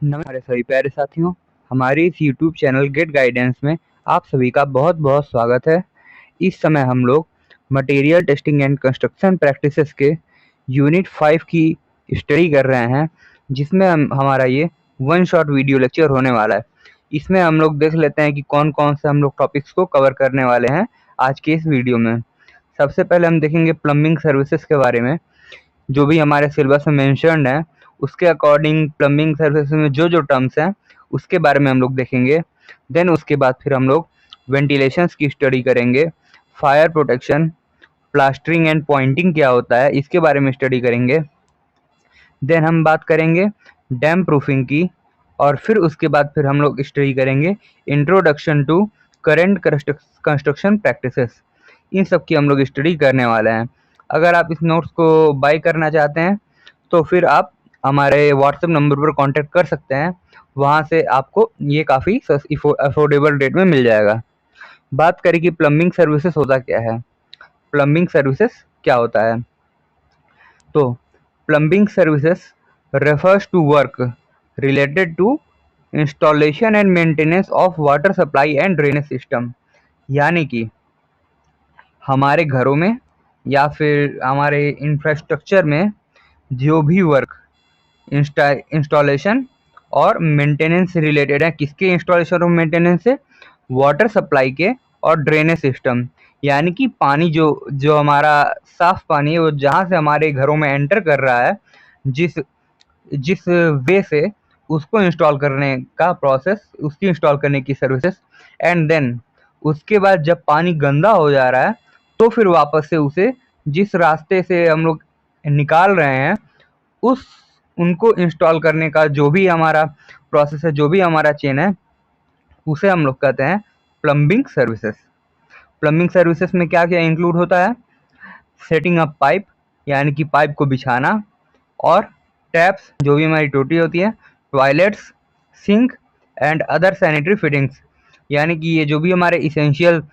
हमारे सभी प्यारे साथियों, हमारे इस यूट्यूब चैनल गेट गाइडेंस में आप सभी का बहुत बहुत स्वागत है। इस समय हम लोग material testing and construction practices के यूनिट 5 की स्टडी कर रहे हैं, जिसमें हमारा ये वन शॉट वीडियो लेक्चर होने वाला है। इसमें हम लोग देख लेते हैं कि कौन कौन से हम लोग टॉपिक्स को कवर करने वाले हैं आज के इस वीडियो में। सबसे पहले हम देखेंगे प्लम्बिंग सर्विसेज के बारे में, जो भी हमारे सिलेबस में मेंशन्ड है उसके अकॉर्डिंग प्लम्बिंग सर्विसेज में जो जो टर्म्स हैं उसके बारे में हम लोग देखेंगे। देन उसके बाद फिर हम लोग वेंटिलेशंस की स्टडी करेंगे, fire protection, plastering and Poynting क्या होता है इसके बारे में स्टडी करेंगे। देन हम बात करेंगे डैम प्रूफिंग की, और फिर उसके बाद फिर हम लोग स्टडी करेंगे introduction to current construction practices. इन सब की हम लोग स्टडी करने वाले हैं। अगर आप इस नोट्स को बाय करना चाहते हैं तो फिर आप हमारे व्हाट्सएप नंबर पर कांटेक्ट कर सकते हैं, वहाँ से आपको ये काफ़ी अफोर्डेबल रेट में मिल जाएगा। बात करें कि प्लम्बिंग सर्विसेज होता क्या है। प्लम्बिंग सर्विसेज क्या होता है, तो plumbing services refers to work related to installation and maintenance of water supply and drainage system। यानी कि हमारे घरों में या फिर हमारे इंफ्रास्ट्रक्चर में जो भी वर्क इंस्टॉलेशन और मेंटेनेंस रिलेटेड है। किसके इंस्टॉलेशन और मेंटेनेंस से? वाटर सप्लाई के और ड्रेनेज सिस्टम, यानी कि पानी जो जो हमारा साफ पानी है वो जहाँ से हमारे घरों में एंटर कर रहा है, जिस जिस वे से उसको इंस्टॉल करने का प्रोसेस, उसकी इंस्टॉल करने की सर्विसेज। एंड देन उसके बाद जब पानी गंदा हो जा रहा है तो फिर वापस से उसे जिस रास्ते से हम लोग निकाल रहे हैं उस उनको इंस्टॉल करने का जो भी हमारा प्रोसेस है, जो भी हमारा चेन है, उसे हम लोग कहते हैं प्लम्बिंग सर्विसेज। प्लम्बिंग सर्विसेज में क्या क्या इंक्लूड होता है? सेटिंग अप पाइप, यानी कि पाइप को बिछाना, और टैप्स जो भी हमारी टोटी होती है, toilets, sink and other sanitary fittings, यानी कि ये जो भी हमारे इसेंशियल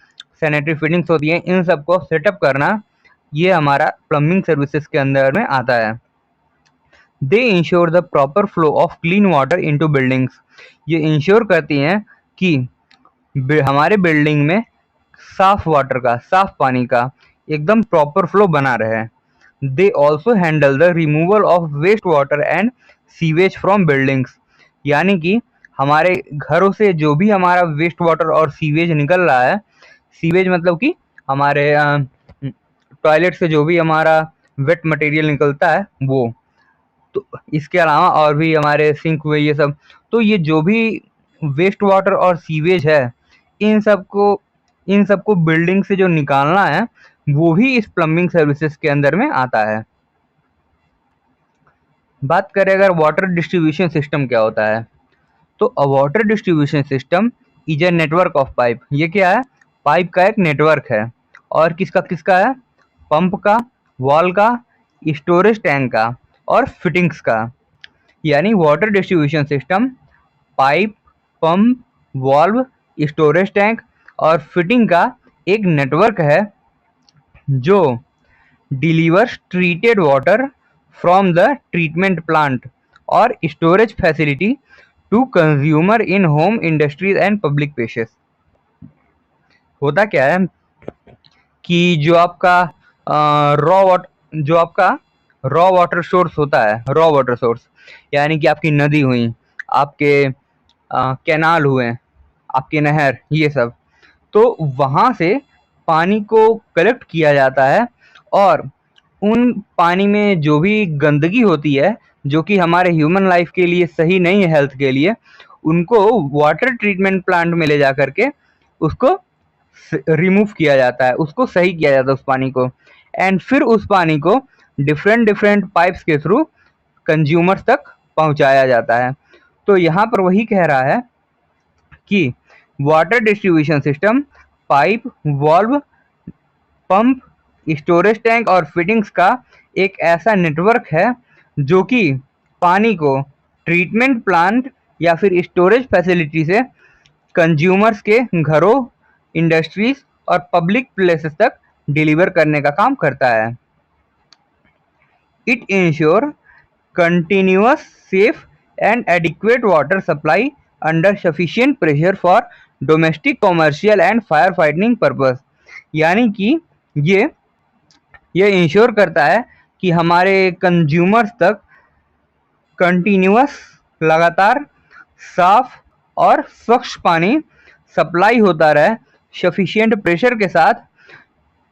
सैनिटरी फिटिंग्स होती हैं इन सबको सेटअप करना, ये हमारा प्लम्बिंग सर्विसेज के अंदर में आता है। दे ensure the proper flow of clean water into buildings. ये इंश्योर करती हैं कि हमारे बिल्डिंग में साफ वाटर का, साफ पानी का एकदम प्रॉपर फ्लो बना रहे। They also handle the removal of waste water and sewage from buildings, यानी कि हमारे घरों से जो भी हमारा वेस्ट वाटर और सीवेज निकल रहा है, सीवेज मतलब कि हमारे टॉयलेट से जो भी हमारा वेट मटेरियल निकलता है वो, तो इसके अलावा और भी हमारे सिंक हुए ये सब, तो ये जो भी वेस्ट वाटर और सीवेज है इन सबको बिल्डिंग से जो निकालना है वो भी इस प्लम्बिंग सर्विसेज के अंदर में आता है। बात करें अगर वाटर डिस्ट्रीब्यूशन सिस्टम क्या होता है, तो अ water distribution system is a network of pipe. ये क्या है? पाइप का एक नेटवर्क है। और किसका किसका है? पंप का, वॉल का, स्टोरेज टैंक का और फिटिंग्स का। यानी water distribution system pipe, pump, valve, storage tank और फिटिंग का एक नेटवर्क है जो delivers treated water from the treatment plant और storage facility to consumer in home, industries and public places. होता क्या है कि जो आपका रॉ वाटर सोर्स होता है, रॉ वाटर सोर्स यानी कि आपकी नदी हुई, आपके कैनाल हुए, आपके नहर, ये सब, तो वहाँ से पानी को कलेक्ट किया जाता है और उन पानी में जो भी गंदगी होती है जो कि हमारे ह्यूमन लाइफ के लिए सही नहीं है, हेल्थ के लिए, उनको वाटर ट्रीटमेंट प्लांट में ले जा करके उसको रिमूव किया जाता है, उसको सही किया जाता है उस पानी को। एंड फिर उस पानी को डिफरेंट डिफरेंट पाइप्स के थ्रू कंज्यूमर्स तक पहुंचाया जाता है। तो यहाँ पर वही कह रहा है कि water distribution system pipe, valve, pump, storage tank और फिटिंग्स का एक ऐसा नेटवर्क है जो कि पानी को ट्रीटमेंट प्लांट या फिर स्टोरेज फैसिलिटी से कंज्यूमर्स के घरों, इंडस्ट्रीज और पब्लिक प्लेसेस तक डिलीवर करने का काम करता है। It ensure continuous, safe and adequate water supply under sufficient pressure for domestic, commercial and fire fighting purpose। यानी कि ये इंश्योर करता है कि हमारे कंज्यूमर्स तक कंटिन्यूअस, लगातार, साफ और स्वच्छ पानी सप्लाई होता रहे सफिशिएंट प्रेशर के साथ।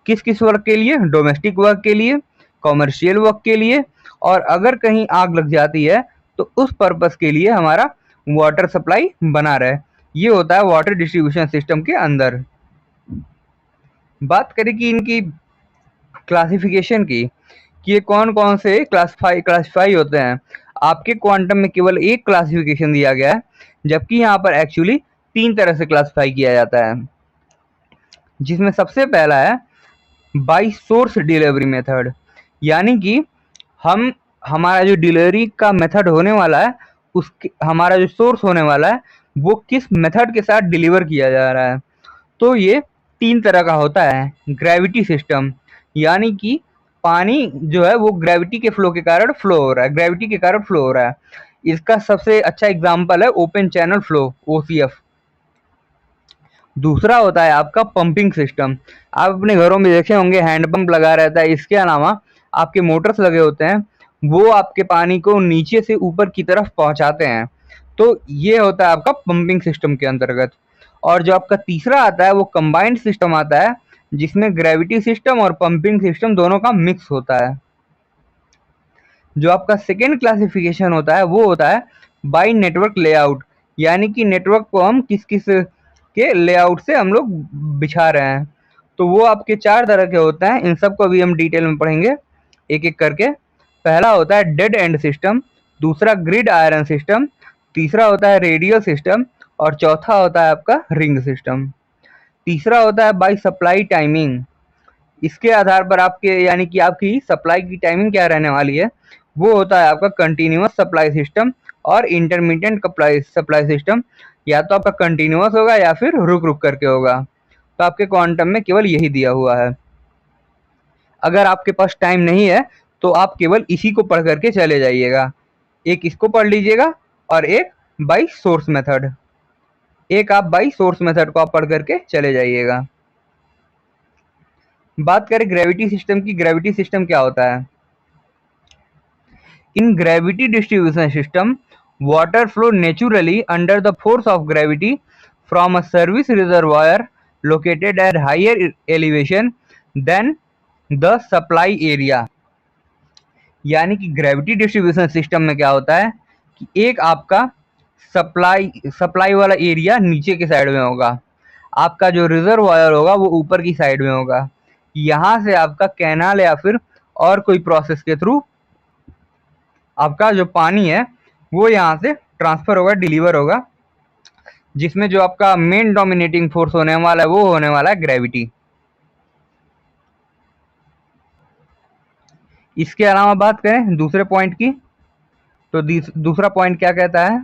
किस किस वर्क के लिए? डोमेस्टिक वर्क के लिए, कॉमर्शियल वर्क के लिए, और अगर कहीं आग लग जाती है तो उस पर्पस के लिए हमारा वाटर सप्लाई बना रहे। ये होता है वाटर डिस्ट्रीब्यूशन सिस्टम के अंदर। बात करें कि इनकी क्लासिफिकेशन की, कि ये कौन कौन से क्लासिफाई होते हैं। आपके क्वांटम में केवल एक क्लासिफिकेशन दिया गया है, जबकि यहाँ पर एक्चुअली 3 तरह से क्लासिफाई किया जाता है, जिसमें सबसे पहला है बाई सोर्स डिलीवरी मेथड। यानी कि हमारा जो डिलीवरी का मेथड होने वाला है, उसके हमारा जो सोर्स होने वाला है वो किस मेथड के साथ डिलीवर किया जा रहा है। तो ये 3 तरह का होता है। ग्रेविटी सिस्टम, यानी कि पानी जो है वो ग्रेविटी के फ्लो के कारण फ्लो हो रहा है, ग्रेविटी के कारण फ्लो हो रहा है। इसका सबसे अच्छा एग्जांपल है ओपन चैनल फ्लो, ओसीएफ। दूसरा होता है आपका पंपिंग सिस्टम। आप अपने घरों में देखे होंगे हैंडपंप लगा रहता है। इसके अलावा आपके मोटर्स लगे होते हैं, वो आपके पानी को नीचे से ऊपर की तरफ पहुंचाते हैं। तो ये होता है आपका पंपिंग सिस्टम के अंतर्गत। और जो आपका तीसरा आता है वो कंबाइंड सिस्टम आता है, जिसमें ग्रेविटी सिस्टम और पंपिंग सिस्टम दोनों का मिक्स होता है। जो आपका सेकेंड क्लासिफिकेशन होता है वो होता है बाई नेटवर्क लेआउट। यानी कि नेटवर्क को हम किस किस के लेआउट से हम लोग बिछा रहे हैं। तो वो आपके 4 तरह के होते हैं। इन सबको अभी हम डिटेल में पढ़ेंगे एक एक करके। पहला होता है डेड एंड सिस्टम, दूसरा ग्रिड आयरन सिस्टम, तीसरा होता है रेडियल सिस्टम, और चौथा होता है आपका रिंग सिस्टम। तीसरा होता है बाई सप्लाई टाइमिंग। इसके आधार पर आपके यानी कि आपकी सप्लाई की टाइमिंग क्या रहने वाली है, वो होता है आपका कंटिन्यूअस सप्लाई सिस्टम और इंटरमीडिएट सप्लाई सिस्टम। या तो आपका कंटिन्यूअस होगा या फिर रुक रुक करके होगा। तो आपके क्वांटम में केवल यही दिया हुआ है। अगर आपके पास टाइम नहीं है तो आप केवल इसी को पढ़ करके चले जाइएगा। एक इसको पढ़ लीजिएगा और एक बाई सोर्स मेथड, एक आप बाई सोर्स मेथड को आप पढ़ करके चले जाइएगा। बात करें ग्रेविटी सिस्टम की। ग्रेविटी सिस्टम क्या होता है? In gravity distribution system, water flow naturally under the force of gravity from a service reservoir located at higher elevation than the supply area। यानी कि ग्रेविटी डिस्ट्रीब्यूशन सिस्टम में क्या होता है कि एक आपका सप्लाई वाला एरिया नीचे के साइड में होगा, आपका जो रिजर्वायर होगा वो ऊपर की साइड में होगा। यहाँ से आपका कैनाल या फिर और कोई प्रोसेस के थ्रू आपका जो पानी है वो यहाँ से ट्रांसफर होगा, डिलीवर होगा, जिसमें जो आपका मेन डोमिनेटिंग फोर्स होने वाला है वो होने वाला है ग्रेविटी। इसके अलावा बात करें दूसरे पॉइंट की, तो दूसरा पॉइंट क्या कहता है?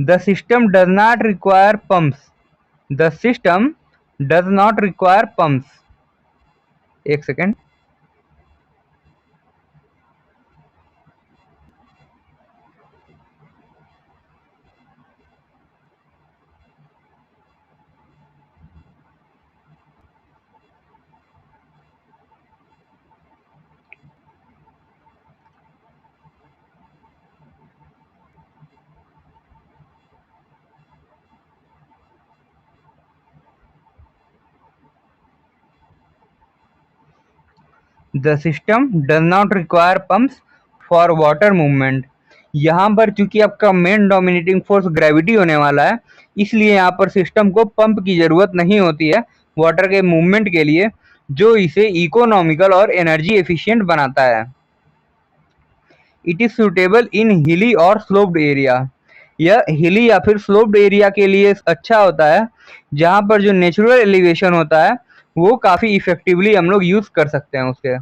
The system does not require pumps. The system does not require pumps. एक सेकेंड। The system does not require pumps for water movement. यहाँ पर चूंकि आपका मेन डोमिनेटिंग फोर्स ग्रेविटी होने वाला है, इसलिए यहाँ पर सिस्टम को पंप की जरूरत नहीं होती है वाटर के मूवमेंट के लिए, जो इसे इकोनॉमिकल और एनर्जी एफिशिएंट बनाता है। इट इज सुटेबल इन हिली और स्लोप्ड एरिया। यह हिली या फिर स्लोप्ड एरिया के लिए अच्छा होता है, जहाँ पर जो नेचुरल एलिवेशन होता है वो काफ़ी इफेक्टिवली हम लोग यूज़ कर सकते हैं उसके।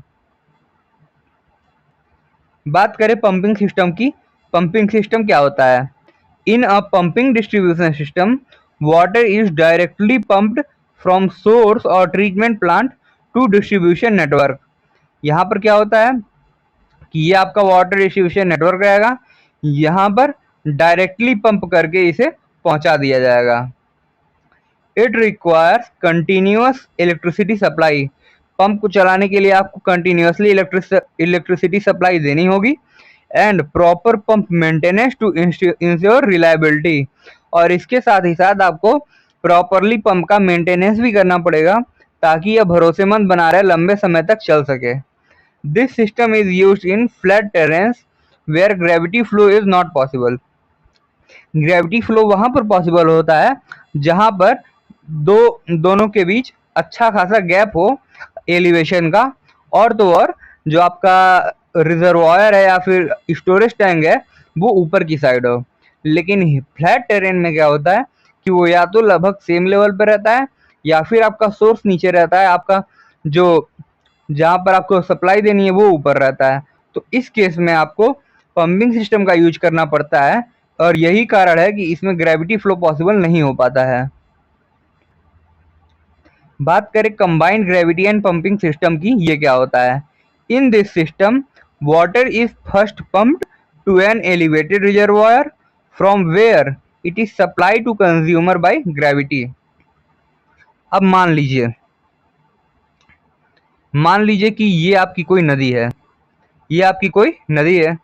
बात करें पंपिंग सिस्टम की। पंपिंग सिस्टम क्या होता है? In a pumping distribution system, water is directly pumped from source और treatment plant to distribution network. यहाँ पर क्या होता है कि ये आपका वाटर डिस्ट्रीब्यूशन नेटवर्क रहेगा, यहाँ पर डायरेक्टली पंप करके इसे पहुंचा दिया जाएगा। It requires continuous electricity supply. Pump को चलाने के लिए आपको कंटिन्यूअसली इलेक्ट्रिसिटी सप्लाई देनी होगी and proper pump maintenance to ensure reliability. और इसके साथ ही साथ आपको प्रॉपरली पंप का मेंटेनेंस भी करना पड़ेगा ताकि यह भरोसेमंद बना रहे, लंबे समय तक चल सके। This system is used in flat terrains where gravity flow is not possible. Gravity flow वहां पर पॉसिबल होता है जहां पर दोनों के बीच अच्छा खासा गैप हो एलिवेशन का, और तो और जो आपका रिजर्वायर है या फिर स्टोरेज टैंक है वो ऊपर की साइड हो। लेकिन फ्लैट टेरेन में क्या होता है कि वो या तो लगभग सेम लेवल पर रहता है या फिर आपका सोर्स नीचे रहता है, आपका जो जहाँ पर आपको सप्लाई देनी है वो ऊपर रहता है। तो इस केस में आपको पंपिंग सिस्टम का यूज करना पड़ता है और यही कारण है कि इसमें ग्रेविटी फ्लो पॉसिबल नहीं हो पाता है। बात करें combined gravity and pumping system की, ये क्या होता है। In this system water is first pumped to an elevated reservoir from where it is supply to consumer by gravity. अब मान लीजिए कि ये आपकी कोई नदी है, ये आपकी कोई नदी है,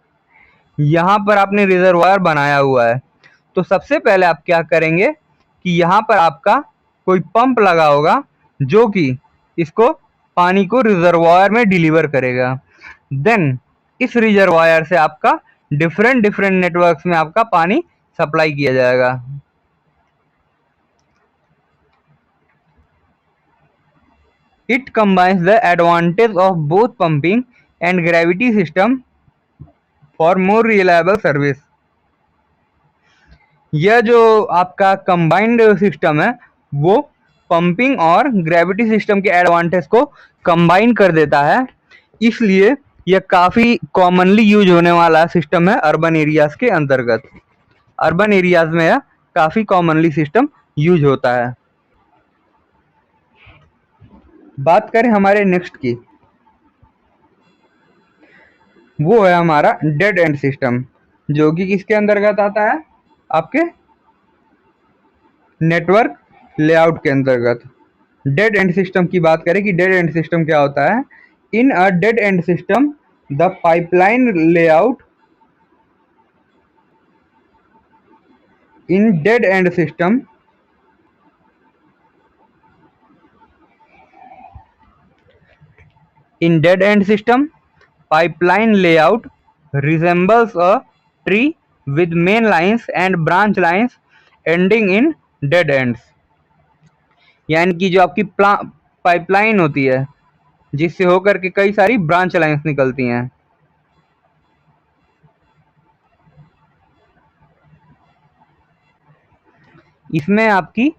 यहाँ पर आपने रिजर्वायर बनाया हुआ है। तो सबसे पहले आप क्या करेंगे कि यहाँ पर आपका कोई पंप लगा होगा जो कि इसको पानी को रिजर्वायर में डिलीवर करेगा। देन इस रिजर्वायर से आपका डिफरेंट नेटवर्क्स में आपका पानी सप्लाई किया जाएगा। It combines the advantage of both pumping and gravity system for more reliable service। यह जो आपका कंबाइंड सिस्टम है वो पंपिंग और ग्रेविटी सिस्टम के एडवांटेज को कंबाइन कर देता है, इसलिए यह काफ़ी कॉमनली यूज होने वाला सिस्टम है अर्बन एरियाज के अंतर्गत। अर्बन एरियाज में यह काफ़ी कॉमनली सिस्टम यूज होता है। बात करें हमारे नेक्स्ट की, वो है हमारा डेड एंड सिस्टम, जो कि किसके अंतर्गत आता है, आपके नेटवर्क लेआउट के अंतर्गत। डेड एंड सिस्टम की बात करें कि डेड एंड सिस्टम क्या होता है। In a dead end system the pipeline layout in dead end system pipeline layout resembles a tree with main lines and branch lines ending in dead ends। यानी कि जो आपकी पाइपलाइन होती है जिससे होकर के कई सारी ब्रांच लाइंस निकलती हैं। इसमें आपकी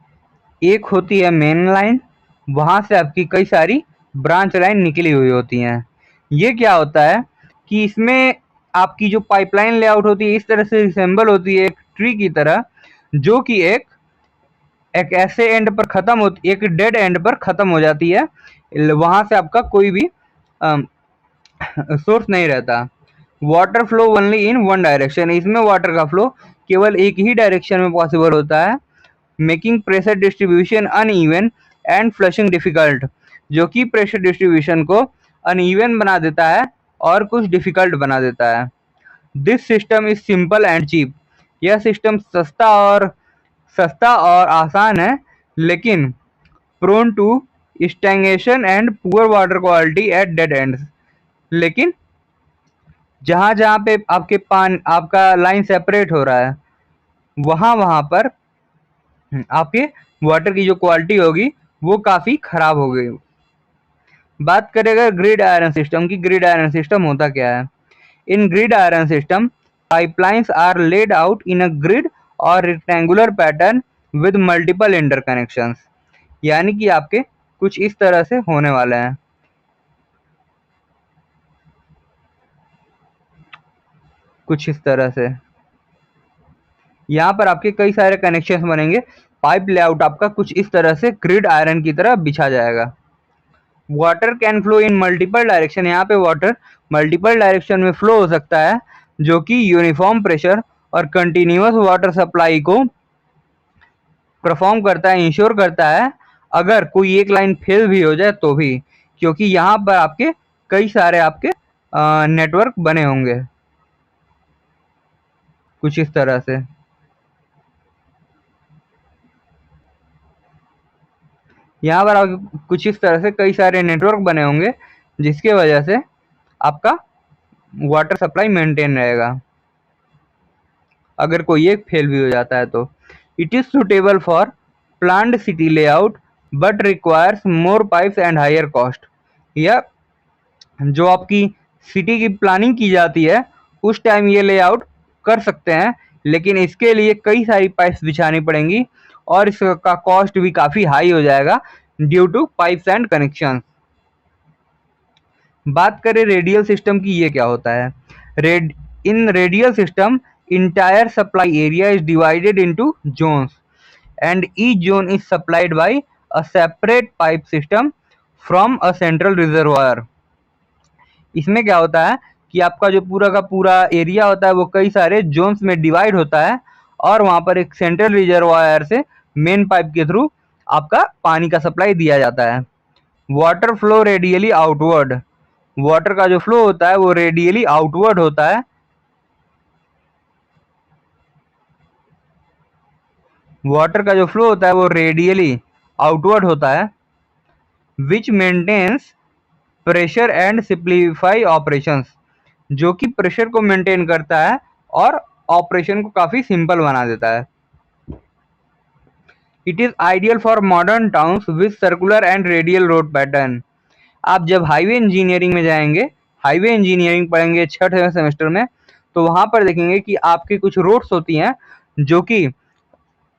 एक होती है मेन लाइन, वहां से आपकी कई सारी ब्रांच लाइन निकली हुई होती हैं। ये क्या होता है कि इसमें आपकी जो पाइपलाइन लेआउट होती है इस तरह से रिसेंबल होती है एक ट्री की तरह, जो कि एक ऐसे एंड पर खत्म होती, एक डेड एंड पर खत्म हो जाती है, वहां से आपका कोई भी सोर्स नहीं रहता। Water flow only in one direction, इसमें वाटर का फ्लो केवल एक ही डायरेक्शन में पॉसिबल होता है। Making pressure distribution uneven and flushing difficult, जो कि प्रेशर डिस्ट्रीब्यूशन को अनइवन बना देता है और कुछ डिफिकल्ट बना देता है। This system is simple and cheap, यह सिस्टम सस्ता और आसान है, लेकिन prone to stagnation and poor water quality at dead ends. लेकिन जहाँ जहाँ पे आपका लाइन सेपरेट हो रहा है वहाँ पर आपके वाटर की जो क्वालिटी होगी वो काफ़ी ख़राब हो गई। बात करें अगर ग्रिड आयरन सिस्टम की, ग्रिड आयरन सिस्टम होता क्या है। In grid iron system pipelines are laid out in a grid और rectangular pattern with multiple interconnections. यानी कि आपके कुछ इस तरह से होने वाले हैं, कुछ इस तरह से यहाँ पर आपके कई सारे कनेक्शंस बनेंगे। पाइप लेआउट आपका कुछ इस तरह से ग्रिड आयरन की तरह बिछा जाएगा। Water can flow in multiple direction, यहाँ पे वाटर मल्टीपल डायरेक्शन में फ्लो हो सकता है, जो कि यूनिफॉर्म प्रेशर और कंटिन्यूअस वाटर सप्लाई को परफॉर्म करता है, इंश्योर करता है, अगर कोई एक लाइन फेल भी हो जाए तो भी, क्योंकि यहाँ पर आपके कई सारे आपके नेटवर्क बने होंगे कुछ इस तरह से। यहाँ पर आपके कुछ इस तरह से कई सारे नेटवर्क बने होंगे, जिसके वजह से आपका वाटर सप्लाई मेंटेन रहेगा अगर कोई एक फेल भी हो जाता है तो। It is suitable for planned city layout but requires more pipes and higher cost. यह जो आपकी सिटी की प्लानिंग की जाती है उस टाइम ये लेआउट कर सकते हैं, लेकिन इसके लिए कई सारी पाइप्स बिछानी पड़ेंगी और इसका कॉस्ट भी काफ़ी हाई हो जाएगा due to pipes and connection. बात करें रेडियल सिस्टम की, ये क्या होता है। In radial system entire supply area is divided into zones and each zone is supplied by a separate pipe system from a central reservoir. इसमें क्या होता है कि आपका जो पूरा का पूरा एरिया होता है वो कई सारे जोन्स में डिवाइड होता है और वहाँ पर एक सेंट्रल रिजर्वायर से मेन पाइप के थ्रू आपका पानी का सप्लाई दिया जाता है। Water flow radially outward, water का जो फ्लो होता है वो रेडियली आउटवर्ड होता है। वाटर का जो फ्लो होता है वो रेडियली आउटवर्ड होता है, which maintains pressure and simplify operations, जो कि प्रेशर को मेंटेन करता है और ऑपरेशन को काफ़ी सिंपल बना देता है। It is ideal for modern towns with circular and radial road pattern. आप जब हाईवे इंजीनियरिंग में जाएंगे, हाईवे इंजीनियरिंग पढ़ेंगे छठे सेमेस्टर में, तो वहाँ पर देखेंगे कि आपकी कुछ रोड्स होती हैं जो कि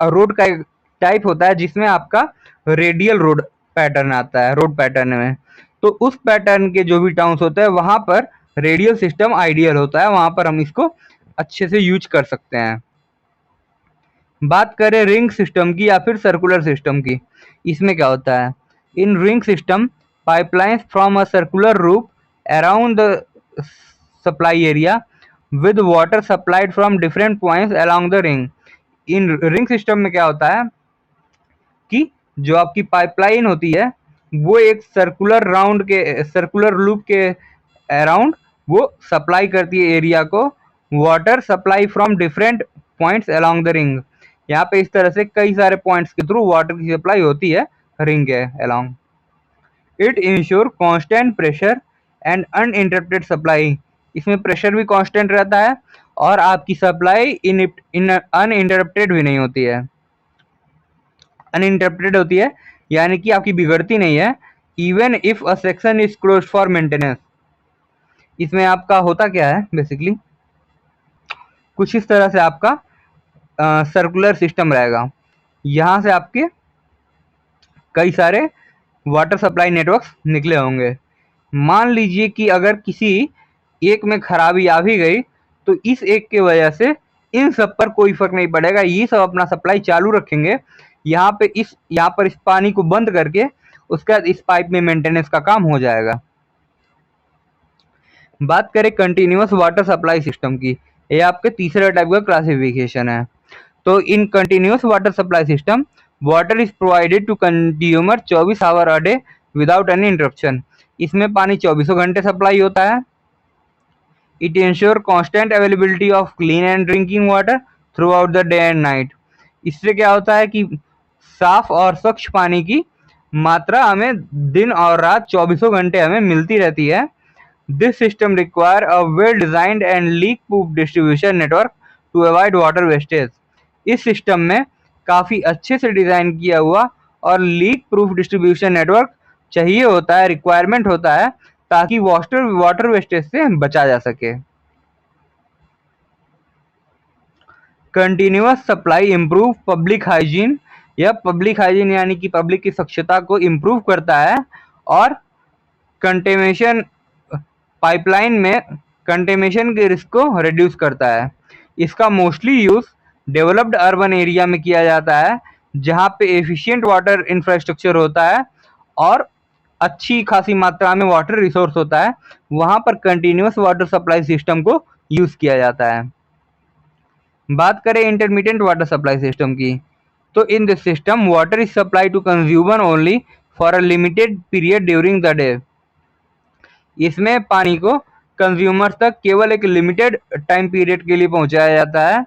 रोड का एक टाइप होता है जिसमें आपका रेडियल रोड पैटर्न आता है रोड पैटर्न में। तो उस पैटर्न के जो भी टाउन्स होते हैं वहाँ पर रेडियल सिस्टम आइडियल होता है, वहाँ पर हम इसको अच्छे से यूज कर सकते हैं। बात करें रिंग सिस्टम की या फिर सर्कुलर सिस्टम की, इसमें क्या होता है। In ring system pipelines form a circular loop around the supply area with water supplied from different points along the ring. In ring system में क्या होता है कि जो आपकी पाइपलाइन होती है वो एक सर्कुलर लूप के अराउंड वो सप्लाई करती है एरिया को, water supply from different points along the ring. यहाँ पे इस तरह से कई सारे पॉइंट्स के थ्रू वाटर की सप्लाई होती है रिंग के along. It ensure constant pressure and uninterrupted supply, इसमें प्रेशर भी कांस्टेंट रहता है और आपकी सप्लाई अनइंटरप्टेड भी नहीं होती है। अनइंटरप्टेड होती है यानी कि आपकी बिगड़ती नहीं है, even if a section is closed for maintenance. इसमें आपका होता क्या है बेसिकली, कुछ इस तरह से आपका सर्कुलर सिस्टम रहेगा। यहाँ से आपके कई सारे वाटर सप्लाई नेटवर्क्स निकले होंगे। मान लीजिए कि अगर किसी एक में खराबी आ भी गई तो इस एक के वजह से इन सब पर कोई फर्क नहीं पड़ेगा, ये सब अपना सप्लाई चालू रखेंगे। यहाँ पर इस पानी को बंद करके उसके बाद इस पाइप में मेंटेनेंस का काम हो जाएगा। बात करें कंटिन्यूअस वाटर सप्लाई सिस्टम की, ये आपके तीसरे टाइप का क्लासिफिकेशन है। तो in continuous water supply system water is provided to consumer 24 hour a day without any interruption. इसमें पानी 24 घंटे सप्लाई होता है। It ensure constant availability of clean and drinking water throughout the day and night. इससे क्या होता है कि साफ और स्वच्छ पानी की मात्रा हमें दिन और रात 24 घंटे हमें मिलती रहती है। This system require a well designed and leak proof distribution network to avoid water wastage. इस सिस्टम में काफ़ी अच्छे से डिज़ाइन किया हुआ और लीक प्रूफ डिस्ट्रीब्यूशन नेटवर्क चाहिए होता है, रिक्वायरमेंट होता है, ताकि वाटर वेस्टेज से बचा जा सके। Continuous supply improve public hygiene, यह पब्लिक हाइजीन यानी कि पब्लिक की स्वच्छता को इम्प्रूव करता है और कंटेमिनेशन पाइपलाइन में कंटेमिनेशन के रिस्क को रिड्यूस करता है। इसका mostly use developed urban area में किया जाता है जहाँ पे एफिशिएंट वाटर इंफ्रास्ट्रक्चर होता है और अच्छी खासी मात्रा में वाटर रिसोर्स होता है, वहां पर कंटिन्यूअस वाटर सप्लाई सिस्टम को यूज किया जाता है। बात करें इंटरमीडिएट वाटर सप्लाई सिस्टम की, तो in this system water is supply to consumer only for a limited period during the day. इसमें पानी को कंज्यूमर्स तक केवल एक लिमिटेड टाइम पीरियड के लिए पहुंचाया जाता है।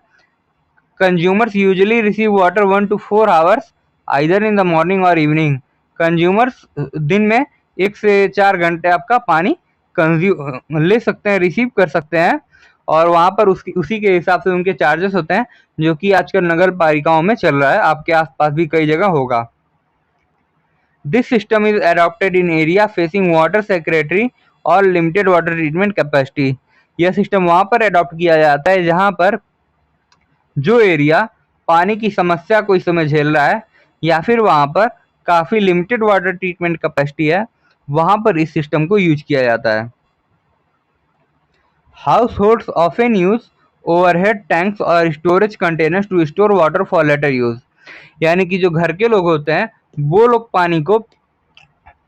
Consumers usually receive water 1 to 4 hours either in the morning और इवनिंग। कंज्यूमर्स दिन में 1 से 4 घंटे आपका पानी कंज्यूम ले सकते हैं, रिसीव कर सकते हैं, और वहाँ पर उसी के हिसाब से उनके चार्जेस होते हैं, जो कि आजकल नगर पालिकाओं में चल रहा है, आपके आसपास भी कई जगह होगा। This system is adopted in area facing water secretary और लिमिटेड वाटर ट्रीटमेंट कैपेसिटी। यह सिस्टम वहाँ पर अडॉप्ट किया जाता है जहाँ पर जो एरिया पानी की समस्या को इस समय झेल रहा है, या फिर वहाँ पर काफ़ी लिमिटेड वाटर ट्रीटमेंट कैपेसिटी है, वहाँ पर इस सिस्टम को यूज किया जाता है। Households often use overhead tanks और storage containers to store water for later use. यानी कि जो घर के लोग होते हैं वो लोग पानी को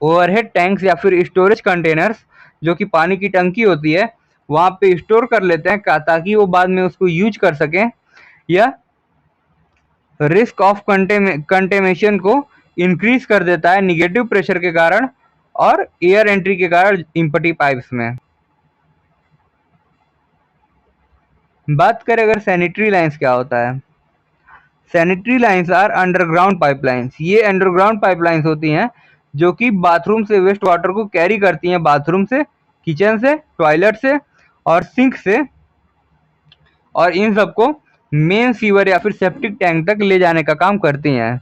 ओवरहेड टैंक्स या फिर स्टोरेज कंटेनर्स, जो कि पानी की टंकी होती है, वहाँ पे स्टोर कर लेते हैं ताकि वो बाद में उसको यूज कर सकें, या रिस्क ऑफ कंटेमिनेशन को इंक्रीज कर देता है निगेटिव प्रेशर के कारण और एयर एंट्री के कारण इम्पटी पाइप्स में। बात करें अगर सैनिटरी लाइंस क्या होता है, sanitary lines are underground pipelines. ये अंडरग्राउंड पाइपलाइंस होती हैं जो कि बाथरूम से वेस्ट वाटर को कैरी करती हैं, बाथरूम से, किचन से, टॉयलेट से और सिंक से, और इन सबको मेन सीवर या फिर सेप्टिक टैंक तक ले जाने का काम करती हैं।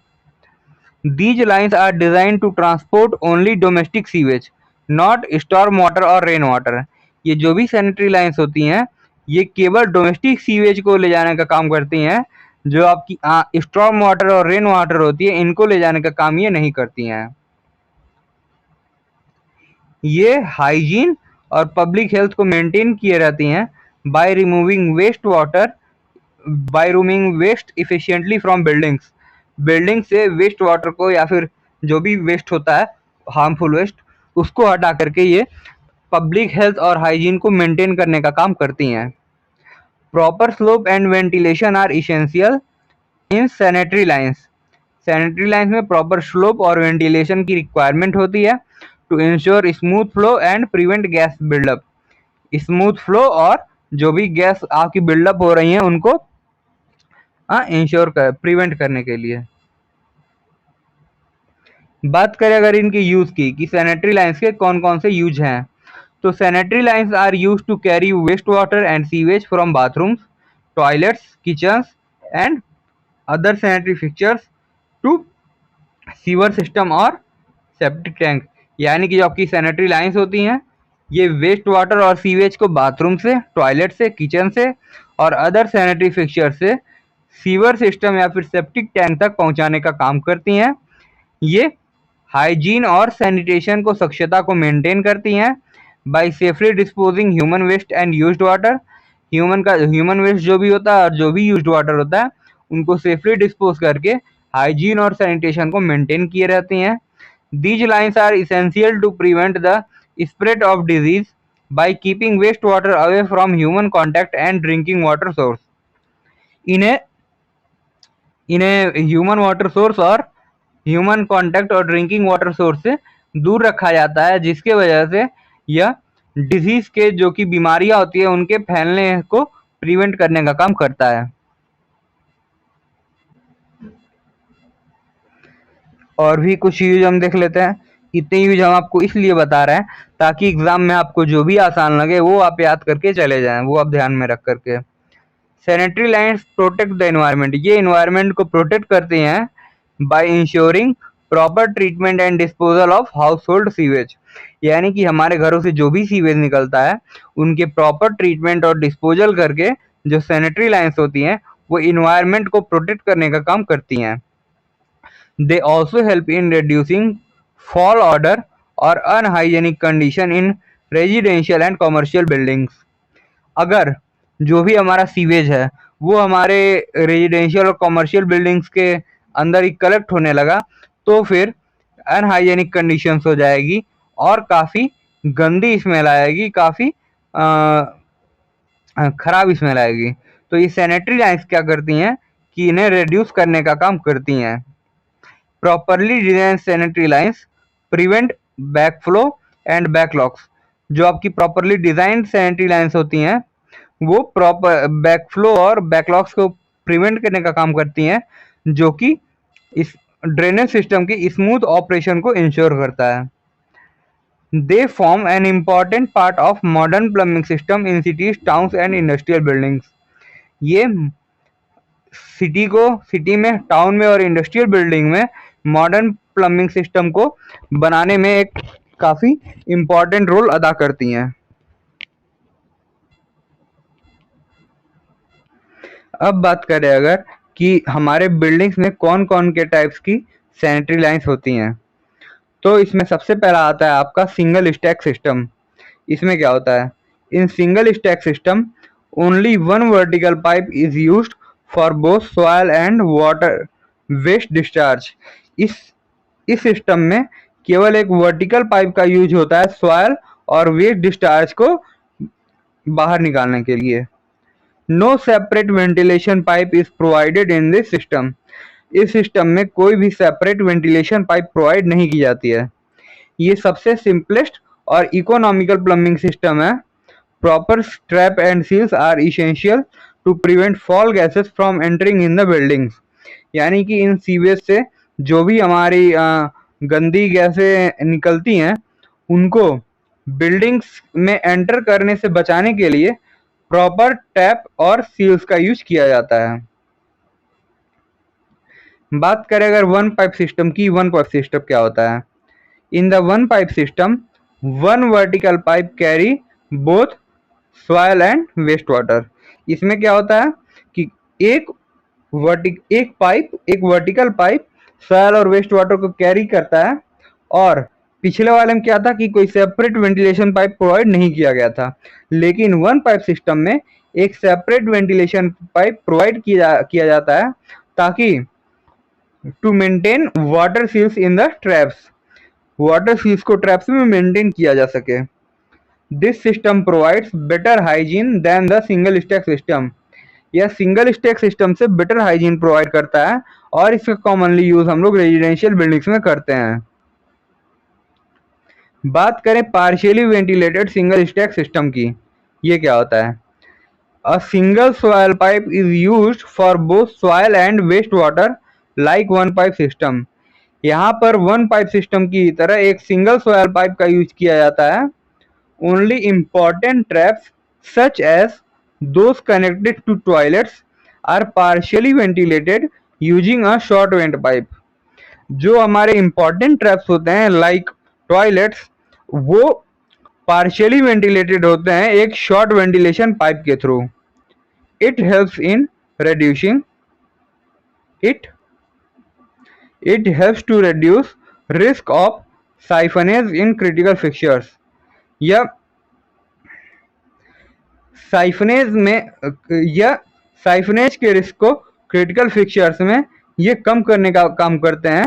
These lines are design to transport only domestic sewage, not storm water और रेन वाटर। ये जो भी सैनिटरी लाइन्स होती हैं ये केवल डोमेस्टिक सीवेज को ले जाने का काम करती हैं, जो आपकी स्टॉर्म वाटर और रेन वाटर होती है इनको ले जाने का काम ये नहीं करती हैं। ये हाइजीन और पब्लिक हेल्थ को मेंटेन किए रहती हैं by removing waste efficiently from buildings. Building से वेस्ट वाटर को या फिर जो भी वेस्ट होता है हार्मफुल वेस्ट, उसको हटा करके ये पब्लिक हेल्थ और हाइजीन को मेंटेन करने का काम करती हैं। Proper slope and ventilation are essential in sanitary lines. Sanitary lines में प्रॉपर स्लोप और वेंटिलेशन की रिक्वायरमेंट होती है to ensure smooth flow and prevent gas buildup. Smooth flow और जो भी गैस आपकी बिल्डअप हो रही हैं उनको इंश्योर प्रिवेंट करने के लिए। बात करें अगर इनके यूज की कि सैनिटरी लाइंस के कौन कौन से यूज हैं, तो sanitary lines are use to carry waste water and sewage from bathrooms, toilets, kitchens and other sanitary fixtures to sewer system और सेप्टिक टैंक। यानी कि जो आपकी सैनिटरी लाइंस होती हैं ये वेस्ट वाटर और सीवेज को बाथरूम से, टॉयलेट से, किचन से और अदर सैनिटरी फिक्चर से सीवर सिस्टम या फिर सेप्टिक टैंक तक पहुंचाने का काम करती हैं। ये हाइजीन और सैनिटेशन को, स्वच्छता को मेंटेन करती हैं by safely disposing human waste and used water. Human waste जो भी होता है और जो भी यूज्ड वाटर होता है उनको सेफली डिस्पोज करके हाइजीन और सैनिटेशन को मेंटेन किए रहती हैं। These lines are essential to prevent the spread of disease by keeping wastewater away from human contact and drinking water source. इन्हें इन्हें ह्यूमन वाटर सोर्स और ह्यूमन कांटेक्ट और ड्रिंकिंग वाटर सोर्स से दूर रखा जाता है, जिसके वजह से यह डिजीज के जो कि बीमारियां होती है उनके फैलने को प्रिवेंट करने का काम करता है। और भी कुछ यूज हम देख लेते हैं। इतने यूज हम आपको इसलिए बता रहे हैं ताकि एग्जाम में आपको जो भी आसान लगे वो आप याद करके चले जाएं, वो आप ध्यान में रख करके। Sanitary lines protect the environment. ये एनवायरनमेंट को प्रोटेक्ट करती हैं by ensuring proper treatment and disposal of household sewage. यानी कि हमारे घरों से जो भी सीवेज निकलता है उनके प्रॉपर ट्रीटमेंट और डिस्पोजल करके जो सैनिटरी लाइन्स होती हैं वो इन्वायरमेंट को प्रोटेक्ट करने का काम करती हैं। They also help in reducing foul odor or unhygienic condition in residential and commercial buildings। अगर जो भी हमारा सीवेज है वो हमारे रेजिडेंशियल और कमर्शियल बिल्डिंग्स के अंदर ही कलेक्ट होने लगा तो फिर अनहाइजेनिक कंडीशंस हो जाएगी और काफ़ी गंदी स्मेल आएगी, काफ़ी खराब स्मेल आएगी। तो ये सैनिटरी लाइन्स क्या करती हैं कि इन्हें रिड्यूस करने का काम करती हैं। Properly design sanitary lines prevent backflow and backlogs. जो आपकी प्रॉपरली डिजाइन सैनिटरी लाइन्स होती हैं वो प्रॉपर बैकफ्लो और बैकलॉग्स को प्रिवेंट करने का काम करती हैं, जो कि इस ड्रेनेज सिस्टम की स्मूथ ऑपरेशन को इंश्योर करता है। They form an important part of modern plumbing system in cities, towns and industrial buildings. ये सिटी में, टाउन में और इंडस्ट्रियल बिल्डिंग में मॉडर्न प्लम्बिंग सिस्टम को बनाने में एक काफ़ी इम्पॉर्टेंट रोल अदा करती हैं। अब बात करें अगर कि हमारे बिल्डिंग्स में कौन कौन के टाइप्स की सैनिटरी लाइन्स होती हैं, तो इसमें सबसे पहला आता है आपका सिंगल स्टैक सिस्टम। इसमें क्या होता है, in single stack system only one vertical pipe is used for both soil and water waste discharge. इस सिस्टम में केवल एक वर्टिकल पाइप का यूज होता है सॉइल और वेस्ट डिस्चार्ज को बाहर निकालने के लिए। No separate ventilation pipe is provided in this system. इस सिस्टम में कोई भी सेपरेट वेंटिलेशन पाइप प्रोवाइड नहीं की जाती है। ये सबसे सिंपलेस्ट और इकोनॉमिकल प्लम्बिंग सिस्टम है। Proper strap and seals are essential to prevent foul gases from entering in the buildings. यानी कि इन सीवेज से जो भी हमारी गंदी गैसें निकलती हैं उनको बिल्डिंग्स में एंटर करने से बचाने के लिए प्रॉपर टैप और सील्स का यूज किया जाता है। बात करें अगर वन पाइप सिस्टम की, वन पाइप सिस्टम क्या होता है। In the one pipe system one vertical pipe carry both soil and waste water. इसमें क्या होता है कि एक वर्टिकल पाइप सॉइल और वेस्ट वाटर को कैरी करता है, और पिछले वाले में क्या था कि कोई सेपरेट वेंटिलेशन पाइप प्रोवाइड नहीं किया गया था, लेकिन वन पाइप सिस्टम में एक सेपरेट वेंटिलेशन पाइप प्रोवाइड किया जाता है ताकि to maintain water seals in the traps. Water seals को ट्रैप्स में मेंटेन किया जा सके। This system provides better hygiene than the single stack system. यह सिंगल स्टैक सिस्टम से बेटर हाइजीन प्रोवाइड करता है और इसका कॉमनली यूज हम लोग रेजिडेंशियल बिल्डिंग्स में करते हैं। बात करें partially ventilated single stack system की, ये क्या होता है। A single soil pipe is used for both soil and waste water like one pipe system. यहाँ पर वन पाइप सिस्टम की तरह एक सिंगल सॉइल पाइप का यूज किया जाता है। Only important traps such as those connected to toilets are partially ventilated using a short vent pipe. जो हमारे इम्पॉर्टेंट ट्रैप्स होते हैं लाइक टॉयलेट्स, वो पार्शियली वेंटिलेटेड होते हैं एक शॉर्ट वेंटिलेशन पाइप के through. It helps in reducing it helps to reduce risk of siphonage in critical fixtures। या साइफनेज के रिस्क को क्रिटिकल फिक्चर्स में ये कम करने का काम करते हैं।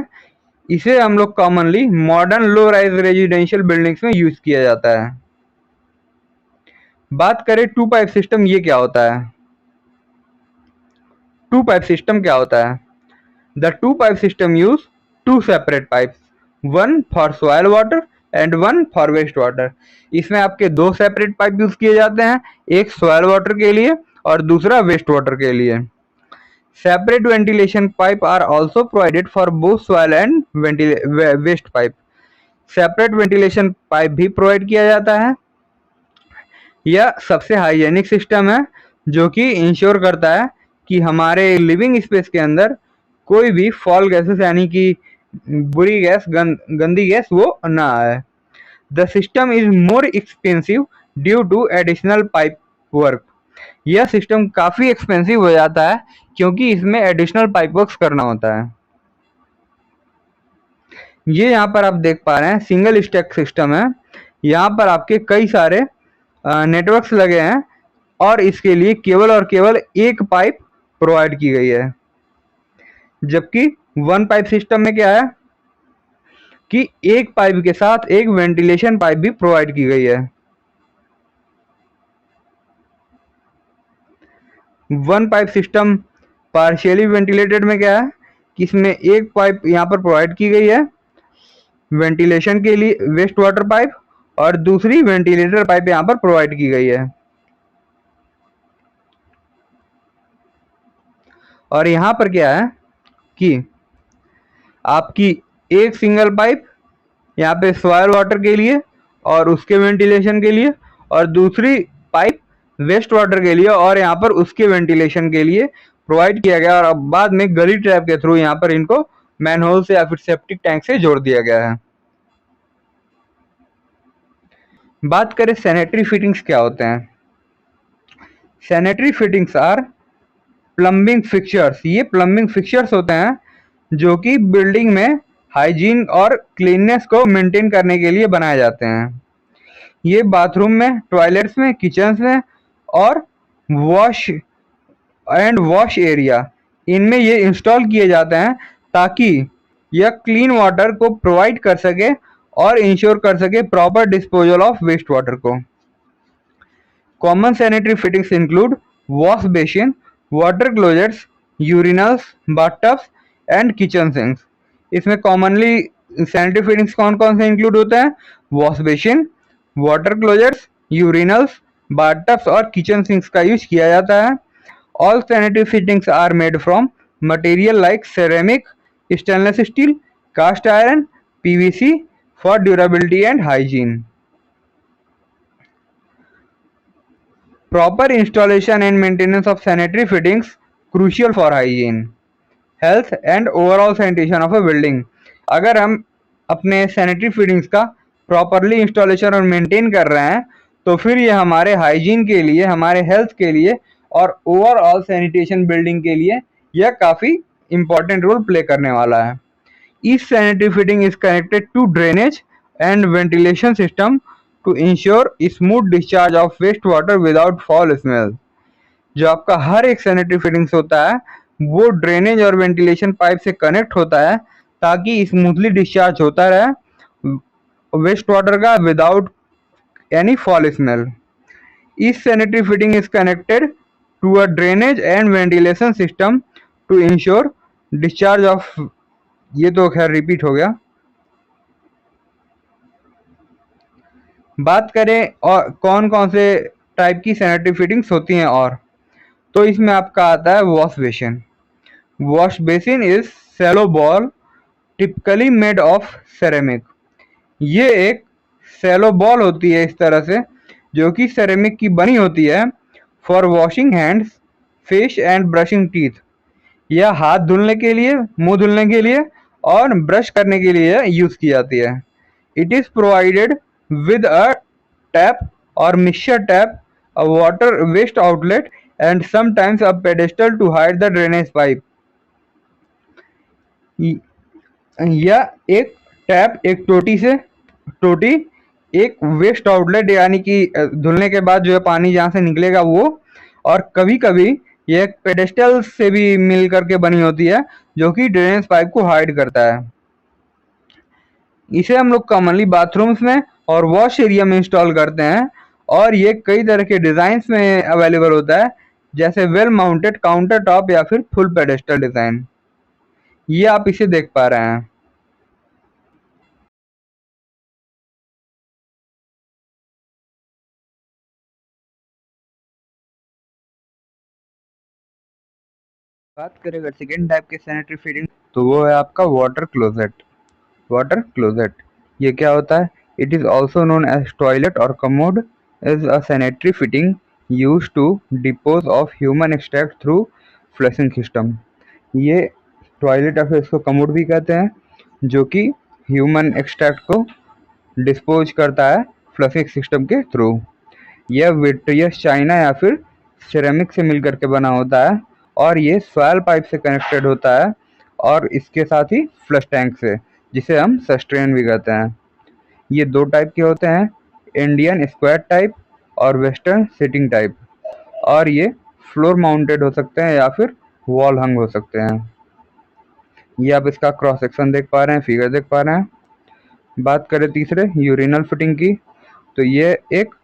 इसे हम लोग commonly modern low rise residential buildings में यूज किया जाता है। बात करें टू पाइप सिस्टम, ये क्या होता है। टू पाइप सिस्टम क्या होता है। The two pipe system use two separate pipes, one for soil water and one for waste water. इसमें आपके दो सेपरेट पाइप यूज किए जाते हैं, एक सॉइल वाटर के लिए और दूसरा वेस्ट वाटर के लिए। Separate ventilation pipe are also provided for both soil and waste pipe. Separate ventilation pipe भी प्रोवाइड किया जाता है। यह सबसे हाइजेनिक सिस्टम है जो कि इंश्योर करता है कि हमारे लिविंग स्पेस के अंदर कोई भी फॉल गैसेस यानी कि बुरी गैस, गंदी गैस वो ना आए। The system is more expensive due to additional pipe work. यह सिस्टम काफ़ी एक्सपेंसिव हो जाता है क्योंकि इसमें एडिशनल पाइप वर्क करना होता है। ये यहाँ पर आप देख पा रहे हैं सिंगल स्टैक सिस्टम है। यहाँ पर आपके कई सारे नेटवर्क्स लगे हैं और इसके लिए केवल और केवल एक पाइप प्रोवाइड की गई है। जबकि वन पाइप सिस्टम में क्या है, कि एक पाइप के साथ एक वेंटिलेशन पाइप भी प्रोवाइड की गई है। One pipe system partially ventilated में क्या है कि इसमें एक पाइप यहाँ पर प्रोवाइड की गई है वेंटिलेशन के लिए, वेस्ट वाटर पाइप, और दूसरी वेंटिलेटर पाइप यहाँ पर प्रोवाइड की गई है। और यहाँ पर क्या है कि आपकी एक सिंगल पाइप यहाँ पे सॉइल वाटर के लिए और उसके वेंटिलेशन के लिए, और दूसरी पाइप वेस्ट वाटर के लिए और यहाँ पर उसके वेंटिलेशन के लिए प्रोवाइड किया गया, और अब बाद में गली ट्रैप के थ्रू यहाँ पर इनको मैनहोल से या फिर सेप्टिक टैंक से जोड़ दिया गया है। बात करें सैनिटरी फिटिंग्स क्या होते हैं। Sanitary fittings are plumbing fixtures. ये प्लम्बिंग फिक्चर्स होते हैं जो कि बिल्डिंग में हाइजीन और क्लीननेस को मेंटेन करने के लिए बनाए जाते हैं। ये बाथरूम में, टॉयलेट्स में, किचन्स में और वॉश एरिया, इनमें ये इंस्टॉल किए जाते हैं ताकि यह क्लीन वाटर को प्रोवाइड कर सके और इंश्योर कर सके proper disposal of waste water को। Common sanitary fittings include wash basin, water closets, urinals, bathtubs and kitchen sinks. इसमें कॉमनली सैनिटरी फिटिंग्स कौन कौन से इंक्लूड होते हैं? Wash basin, water closets, urinals, bathtubs और किचन सिंक्स का यूज किया जाता है। All sanitary fittings are made from material like ceramic, stainless steel, cast iron, PVC for durability and hygiene. Proper installation and maintenance of sanitary fittings crucial for hygiene, health and overall sanitation of a building। अगर हम अपने sanitary fittings का properly installation और maintain कर रहे हैं तो फिर ये हमारे हाइजीन के लिए, हमारे हेल्थ के लिए और ओवरऑल सैनिटेशन बिल्डिंग के लिए यह काफ़ी इम्पॉर्टेंट रोल प्ले करने वाला है। Each sanitary fitting is connected to drainage and ventilation system to ensure smooth discharge of wastewater without foul smell। जो आपका हर एक सैनिटरी फिटिंग्स होता है वो ड्रेनेज और वेंटिलेशन पाइप से कनेक्ट होता है ताकि स्मूथली डिस्चार्ज होता रहे वेस्ट वाटर का without any fall smell. Each sanitary fitting is connected to a drainage and ventilation system to ensure discharge of, ये तो खैर रिपीट हो गया। बात करें और कौन कौन से टाइप की सैनिटरी फिटिंग्स होती हैं, और तो इसमें आपका आता है wash basin. Wash basin is shallow ball typically made of ceramic. ये एक शैलो बॉल होती है इस तरह से जो कि सेरेमिक की बनी होती है for washing hands, face and brushing teeth. यह हाथ धुलने के लिए, मुंह धुलने के लिए और ब्रश करने के लिए यूज की जाती है। It is provided with a tap or mixture tap, a water waste outlet and sometimes a pedestal to hide the drainage pipe। या एक टैप, एक टोटी, एक वेस्ट आउटलेट यानी कि धुलने के बाद जो है पानी जहाँ से निकलेगा वो, और कभी कभी ये एक पेडेस्टल से भी मिल करके बनी होती है जो कि ड्रेनेज पाइप को हाइड करता है। इसे हम लोग कॉमनली बाथरूम्स में और वॉश एरिया में इंस्टॉल करते हैं, और ये कई तरह के डिज़ाइंस में अवेलेबल होता है जैसे वेल माउंटेड काउंटर टॉप या फिर फुल पेडेस्टल डिज़ाइन। ये आप इसे देख पा रहे हैं। बात करें अगर सेकेंड टाइप के सैनिटरी फिटिंग तो वो है आपका वाटर क्लोजेट। वाटर क्लोजेट ये क्या होता है? It is also known as toilet और commode, is a sanitary fitting use to dispose of human extract through flushing system. ये टॉयलेट या फिर इसको कमोड भी कहते हैं जो कि ह्यूमन एक्सट्रैक्ट को डिस्पोज करता है फ्लशिंग सिस्टम के थ्रू। यह विट्रियस चाइना या फिर सिरेमिक से मिलकर के बना होता है और ये सॉयल पाइप से कनेक्टेड होता है और इसके साथ ही फ्लश टैंक से, जिसे हम सस्टेन भी कहते हैं। ये दो टाइप के होते हैं, इंडियन स्क्वायर टाइप और वेस्टर्न सिटिंग टाइप, और ये फ्लोर माउंटेड हो सकते हैं या फिर वॉल हंग हो सकते हैं। ये आप इसका क्रॉस सेक्शन देख पा रहे हैं, फिगर देख पा रहे हैं। बात करें तीसरे यूरिनल फिटिंग की, तो ये एक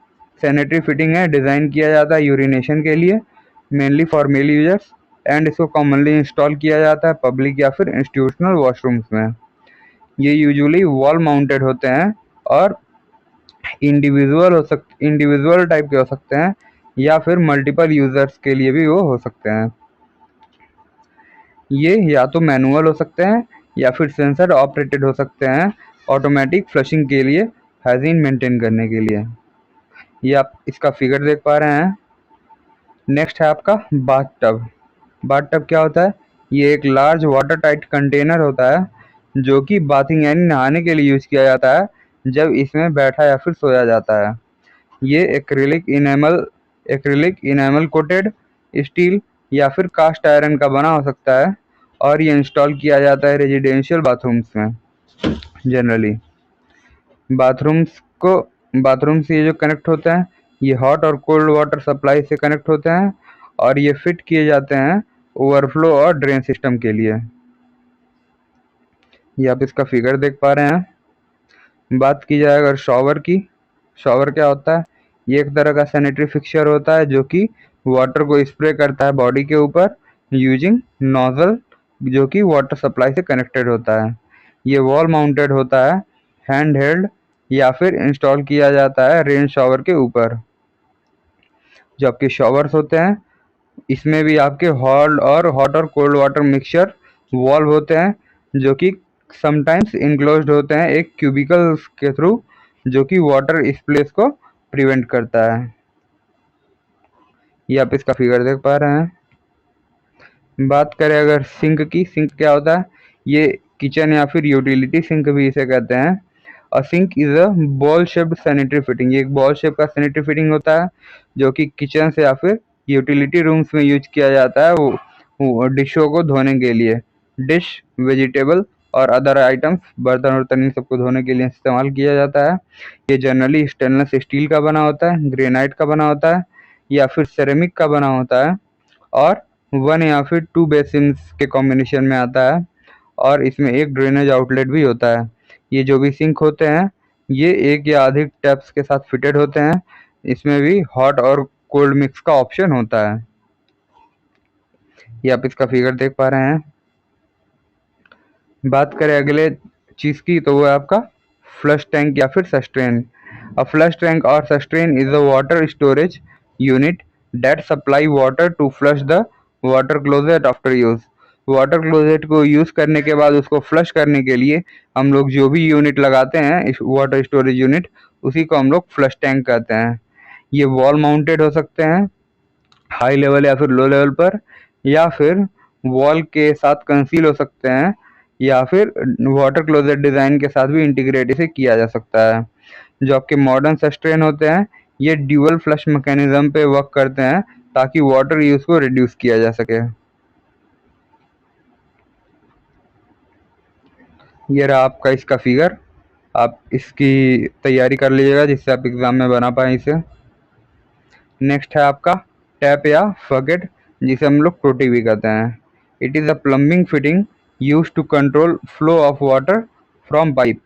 सैनिटरी फिटिंग है, डिज़ाइन किया जाता है यूरिनेशन के लिए, mainly for male users, and इसको कॉमनली इंस्टॉल किया जाता है पब्लिक या फिर इंस्टीट्यूशनल वॉशरूम्स में। ये यूजुअली वॉल माउंटेड होते हैं और इंडिविजुअल टाइप के हो सकते हैं या फिर मल्टीपल यूजर्स के लिए भी वो हो सकते हैं। ये या तो मैनुअल हो सकते हैं या फिर सेंसर ऑपरेटेड हो सकते हैं, ऑटोमेटिक फ्लशिंग के लिए, हाइजीन मेंटेन करने के लिए। ये आप इसका फिगर देख पा रहे हैं। नेक्स्ट है आपका बाथ टब। बाथ टब क्या होता है? ये एक लार्ज वाटर टाइट कंटेनर होता है जो कि बाथिंग यानी नहाने के लिए यूज़ किया जाता है जब इसमें बैठा या फिर सोया जाता है। ये एक्रिलिक इनेमल कोटेड स्टील या फिर कास्ट आयरन का बना हो सकता है और ये इंस्टॉल किया जाता है रेजिडेंशियल बाथरूम्स में जनरली। बाथरूम से ये जो कनेक्ट होते हैं, ये हॉट और कोल्ड वाटर सप्लाई से कनेक्ट होते हैं और ये फिट किए जाते हैं ओवरफ्लो और ड्रेन सिस्टम के लिए। ये आप इसका फिगर देख पा रहे हैं। बात की जाए अगर शॉवर की, शॉवर क्या होता है? ये एक तरह का सैनिटरी फिक्सचर होता है जो कि वाटर को स्प्रे करता है बॉडी के ऊपर यूजिंग नोजल जो कि वाटर सप्लाई से कनेक्टेड होता है। ये वॉल माउंटेड होता है, हैंड हेल्ड या फिर इंस्टॉल किया जाता है रेन शॉवर के ऊपर। जो आपके शॉवर्स होते हैं इसमें भी आपके हॉट और कोल्ड वाटर मिक्सचर वॉल्व होते हैं जो कि समटाइम्स इनक्लोज्ड होते हैं एक क्यूबिकल्स के थ्रू जो कि वाटर स्प्लेश को प्रिवेंट करता है। ये आप इसका फिगर देख पा रहे हैं। बात करें अगर सिंक की, सिंक क्या होता है? ये किचन या फिर यूटिलिटी सिंक भी इसे कहते हैं। A sink is a bowl shaped sanitary fitting. ये एक बॉल शेप का सैनिटरी फिटिंग होता है जो कि किचन से या फिर यूटिलिटी रूम्स में यूज किया जाता है वो डिशों को धोने के लिए। डिश, वेजिटेबल और अदर आइटम्स, बर्तन वर्तन इन सबको धोने के लिए इस्तेमाल किया जाता है। ये जनरली स्टेनलेस स्टील का बना होता है, ग्रेनाइट का बना होता है या फिर सेरेमिक का बना होता है और 1 या फिर 2 बेसिन्स के कॉम्बिनेशन में आता है और इसमें एक ड्रेनेज आउटलेट भी होता है। ये जो भी सिंक होते हैं ये एक या अधिक टैप्स के साथ फिटेड होते हैं। इसमें भी हॉट और कोल्ड मिक्स का ऑप्शन होता है। ये आप इसका फिगर देख पा रहे हैं। बात करें अगले चीज़ की तो वो है आपका फ्लश टैंक या फिर सस्टेन। अ फ्लश टैंक और cistern is a water storage unit that supply water to flush the water closet after use. Water closet को यूज़ करने के बाद उसको फ्लश करने के लिए हम लोग जो भी यूनिट लगाते हैं इस वाटर स्टोरेज यूनिट, उसी को हम लोग फ्लश टैंक कहते हैं। ये वॉल माउंटेड हो सकते हैं हाई लेवल या फिर लो लेवल पर, या फिर वॉल के साथ कंसील हो सकते हैं या फिर वाटर क्लोजेट डिज़ाइन के साथ भी इंटीग्रेट इसे किया जा सकता है। जो आपके मॉडर्न सस्टेन होते हैं ये ड्यूअल फ्लश मैकेनिज्म पे वर्क करते हैं ताकि वाटर यूज को रिड्यूस किया जा सके। ये रहा आपका इसका फिगर। आप इसकी तैयारी कर लीजिएगा जिससे आप एग्ज़ाम में बना पाएँ इसे। नेक्स्ट है आपका टैप या फॉगेट, जिसे हम लोग टोटी भी कहते हैं। It is a plumbing fitting use to control flow of water from pipe.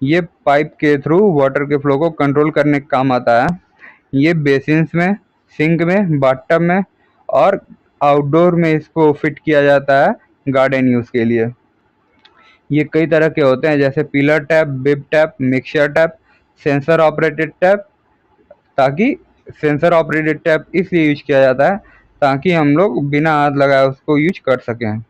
ये पाइप के थ्रू वाटर के फ्लो को कंट्रोल करने का काम आता है। ये बेसिन्स में, सिंक में, बाथटब में और आउटडोर में इसको फिट किया जाता है गार्डन यूज़ के लिए। ये कई तरह के होते हैं जैसे pillar tap, bib tap, mixture tap, sensor operated tap. ताकि सेंसर ऑपरेटेड टैप इसलिए यूज किया जाता है ताकि हम लोग बिना हाथ लगाए उसको यूज कर सकें।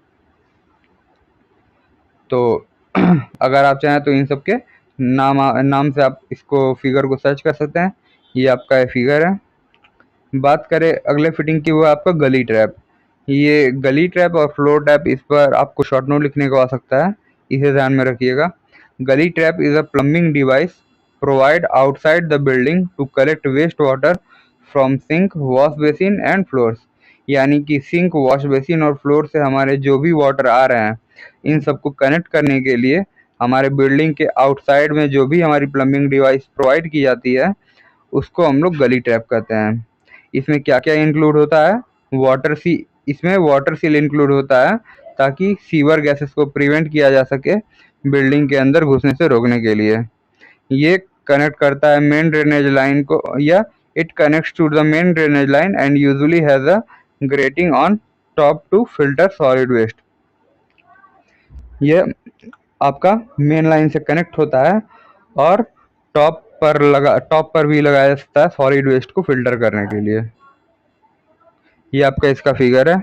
तो अगर आप चाहें तो इन सब के नाम से आप इसको फिगर को सर्च कर सकते हैं। ये आपका ये फिगर है। बात करें अगले फिटिंग की, वो है आपका गली ट्रैप। ये गली ट्रैप और फ्लोर टैप, इस पर आपको शॉर्ट नोट लिखने को आ सकता है, इसे ध्यान में रखिएगा। Gully trap is a plumbing device provide outside the building to collect waste water from sink, wash basin and floors. यानी कि सिंक, वॉश बेसिन और फ्लोर से हमारे जो भी वाटर आ रहे हैं इन सबको कनेक्ट करने के लिए हमारे बिल्डिंग के आउटसाइड में जो भी हमारी प्लम्बिंग डिवाइस प्रोवाइड की जाती है उसको हम लोग गली ट्रैप कहते हैं। इसमें क्या क्या इंक्लूड होता है? इसमें वाटर सील इंक्लूड होता है ताकि सीवर गैसेस को प्रिवेंट किया जा सके बिल्डिंग के अंदर घुसने से रोकने के लिए। ये कनेक्ट करता है मेन ड्रेनेज लाइन को, या it connects to the main drainage line and usually has a grating on top to filter solid waste. ये आपका मेन लाइन से कनेक्ट होता है और टॉप पर भी लगाया जा सकता है सॉलिड वेस्ट को फिल्टर करने के लिए। ये आपका इसका फिगर है।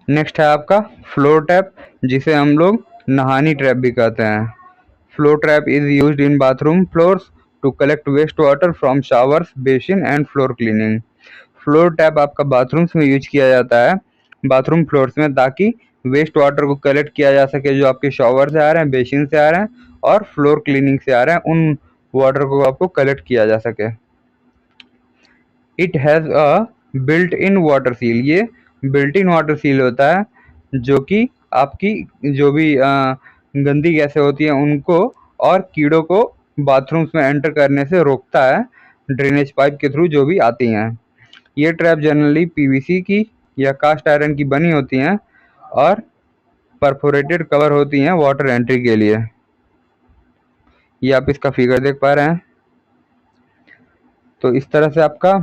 नेक्स्ट है आपका फ्लोर टैप, जिसे हम लोग नहानी ट्रैप भी कहते हैं। Floor trap is used in bathroom floors to collect waste water from showers, basin and floor cleaning. Floor tap आपका बाथरूम्स में यूज किया जाता है, बाथरूम फ्लोर्स में, ताकि वेस्ट वाटर को कलेक्ट किया जा सके जो आपके शॉवर से आ रहे हैं, बेसिन से आ रहे हैं और फ्लोर क्लीनिंग से आ रहे हैं, उन वाटर को आपको कलेक्ट किया जा सके। It has a built in water seal, ये बिल्ट इन वाटर सील होता है जो कि आपकी जो भी गंदी गैसें होती हैं उनको और कीड़ों को बाथरूम्स में एंटर करने से रोकता है, ड्रेनेज पाइप के थ्रू जो भी आती हैं। ये ट्रैप जनरली पीवीसी की या कास्ट आयरन की बनी होती हैं और परफोरेटेड कवर होती हैं वाटर एंट्री के लिए। ये आप इसका फिगर देख पा रहे हैं। तो इस तरह से आपका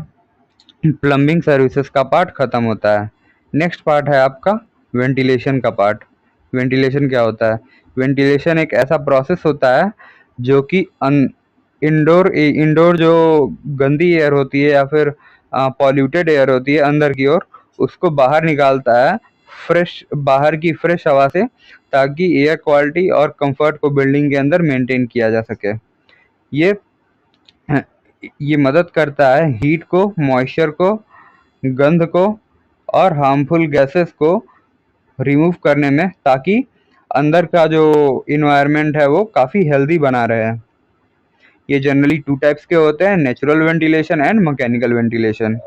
प्लम्बिंग सर्विसेज का पार्ट खत्म होता है। नेक्स्ट पार्ट है आपका वेंटिलेशन का पार्ट। वेंटिलेशन क्या होता है? वेंटिलेशन एक ऐसा प्रोसेस होता है जो कि इंडोर जो गंदी एयर होती है या फिर पॉल्यूटेड एयर होती है अंदर की ओर, उसको बाहर निकालता है बाहर की फ्रेश हवा से, ताकि एयर क्वालिटी और कंफर्ट को बिल्डिंग के अंदर मेंटेन किया जा सके। ये ये मदद करता है हीट को, मॉइस्चर को, गंध को और हार्मफुल गैसेस को रिमूव करने में, ताकि अंदर का जो इन्वायरमेंट है वो काफ़ी हेल्दी बना रहे। ये जनरली टू टाइप्स के होते हैं, natural ventilation and mechanical ventilation.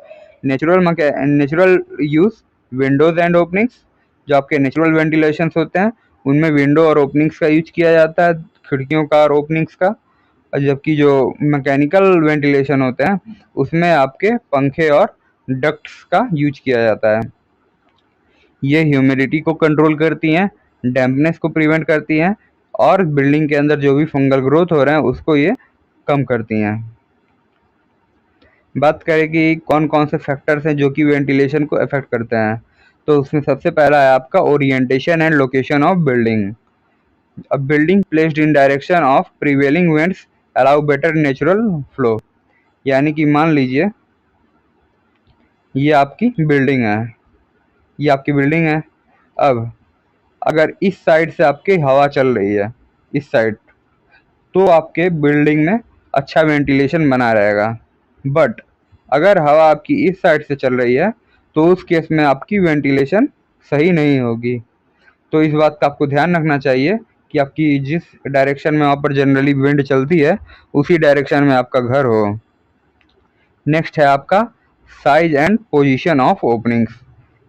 Natural use Windows and openings, जो आपके नेचुरल वेंटिलेशंस होते हैं उनमें विंडो और ओपनिंग्स का यूज किया जाता है, खिड़कियों का और ओपनिंग्स का। और जबकि जो मैकेनिकल वेंटिलेशन होते हैं उसमें आपके पंखे और डक्ट्स का यूज किया जाता है। ये ह्यूमिडिटी को कंट्रोल करती हैं, डैम्पनेस को प्रिवेंट करती हैं और बिल्डिंग के अंदर जो भी फंगल ग्रोथ हो रहे हैं उसको ये कम करती हैं। बात करें कि कौन कौन से फैक्टर्स हैं जो कि वेंटिलेशन को अफेक्ट करते हैं, तो उसमें सबसे पहला है आपका orientation and location of building. A building placed in direction of prevailing winds allow better natural flow। यानी कि मान लीजिए ये आपकी बिल्डिंग है, ये आपकी बिल्डिंग है। अब अगर इस साइड से आपकी हवा चल रही है, इस साइड, तो आपके बिल्डिंग में अच्छा वेंटिलेशन बना रहेगा। बट अगर हवा आपकी इस साइड से चल रही है तो उस केस में आपकी वेंटिलेशन सही नहीं होगी। तो इस बात का आपको ध्यान रखना चाहिए कि आपकी जिस डायरेक्शन में वहाँ पर जनरली विंड चलती है उसी डायरेक्शन में आपका घर हो। नेक्स्ट है आपका size and position of openings,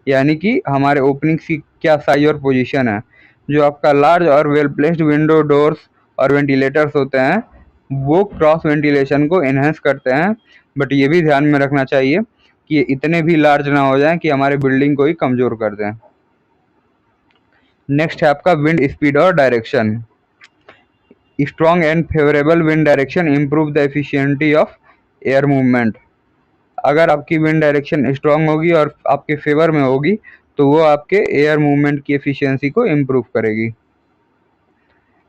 यानी कि हमारे ओपनिंग्स की क्या साइज और पोजीशन है। जो आपका लार्ज और वेल प्लेस्ड विंडो, डोर्स और वेंटिलेटर्स होते हैं वो क्रॉस वेंटिलेशन को इन्हेंस करते हैं, बट ये भी ध्यान में रखना चाहिए कि ये इतने भी लार्ज ना हो जाएं कि हमारे बिल्डिंग को ही कमज़ोर कर दें। नेक्स्ट है आपका विंड स्पीड और direction. Strong and favourable wind direction improve the efficiency of air movement. अगर आपकी विंड डायरेक्शन स्ट्रॉन्ग होगी और आपके फेवर में होगी तो वो आपके एयर मूवमेंट की एफिशिएंसी को इम्प्रूव करेगी।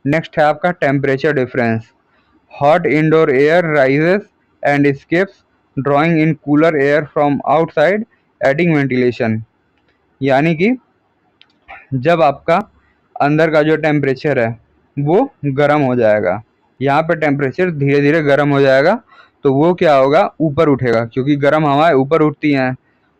नेक्स्ट है आपका temperature difference. Hot indoor air rises and escapes drawing in cooler air from outside adding ventilation. यानी कि जब आपका अंदर का जो टेम्परेचर है वो गर्म हो जाएगा, यहाँ पे टेम्परेचर धीरे धीरे गर्म हो जाएगा, तो वो क्या होगा, ऊपर उठेगा, क्योंकि गर्म हवाएं ऊपर उठती हैं।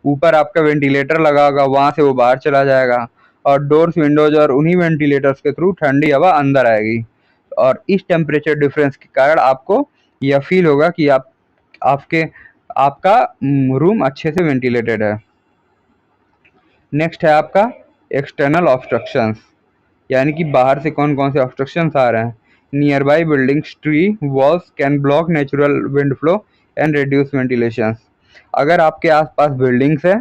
ऊपर आपका वेंटिलेटर लगा होगा, वहाँ से वो बाहर चला जाएगा और डोर्स, विंडोज और उन्हीं वेंटिलेटर्स के थ्रू ठंडी हवा अंदर आएगी। और इस टेम्परेचर डिफरेंस के कारण आपको यह फील होगा कि आपके आपका रूम अच्छे से वेंटिलेटेड है। नेक्स्ट है आपका एक्सटर्नल ऑब्स्ट्रक्शंस, यानी कि बाहर से कौन कौन से ऑब्स्ट्रक्शंस आ रहे हैं। Near by buildings, tree walls can block natural wind flow and reduce ventilation. अगर आपके आसपास बिल्डिंग्स है,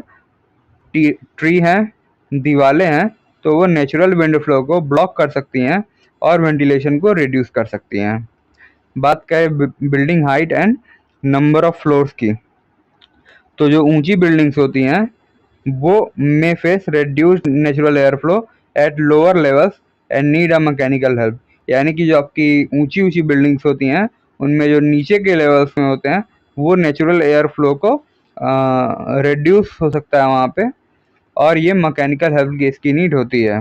ट्री हैं, दीवारें हैं, तो वो नेचुरल विंड फ्लो को ब्लॉक कर सकती हैं और वेंटिलेशन को रिड्यूस कर सकती हैं। बात करें building height and number of floors की, तो जो ऊंची बिल्डिंग्स होती हैं वो may face reduced natural air flow at lower levels and need a mechanical help. यानी कि जो आपकी ऊंची ऊंची बिल्डिंग्स होती हैं उनमें जो नीचे के लेवल्स में होते हैं वो नेचुरल एयर फ्लो को रिड्यूस हो सकता है वहाँ पे, और ये मैकेनिकल हेल्प की इसकी नीड होती है।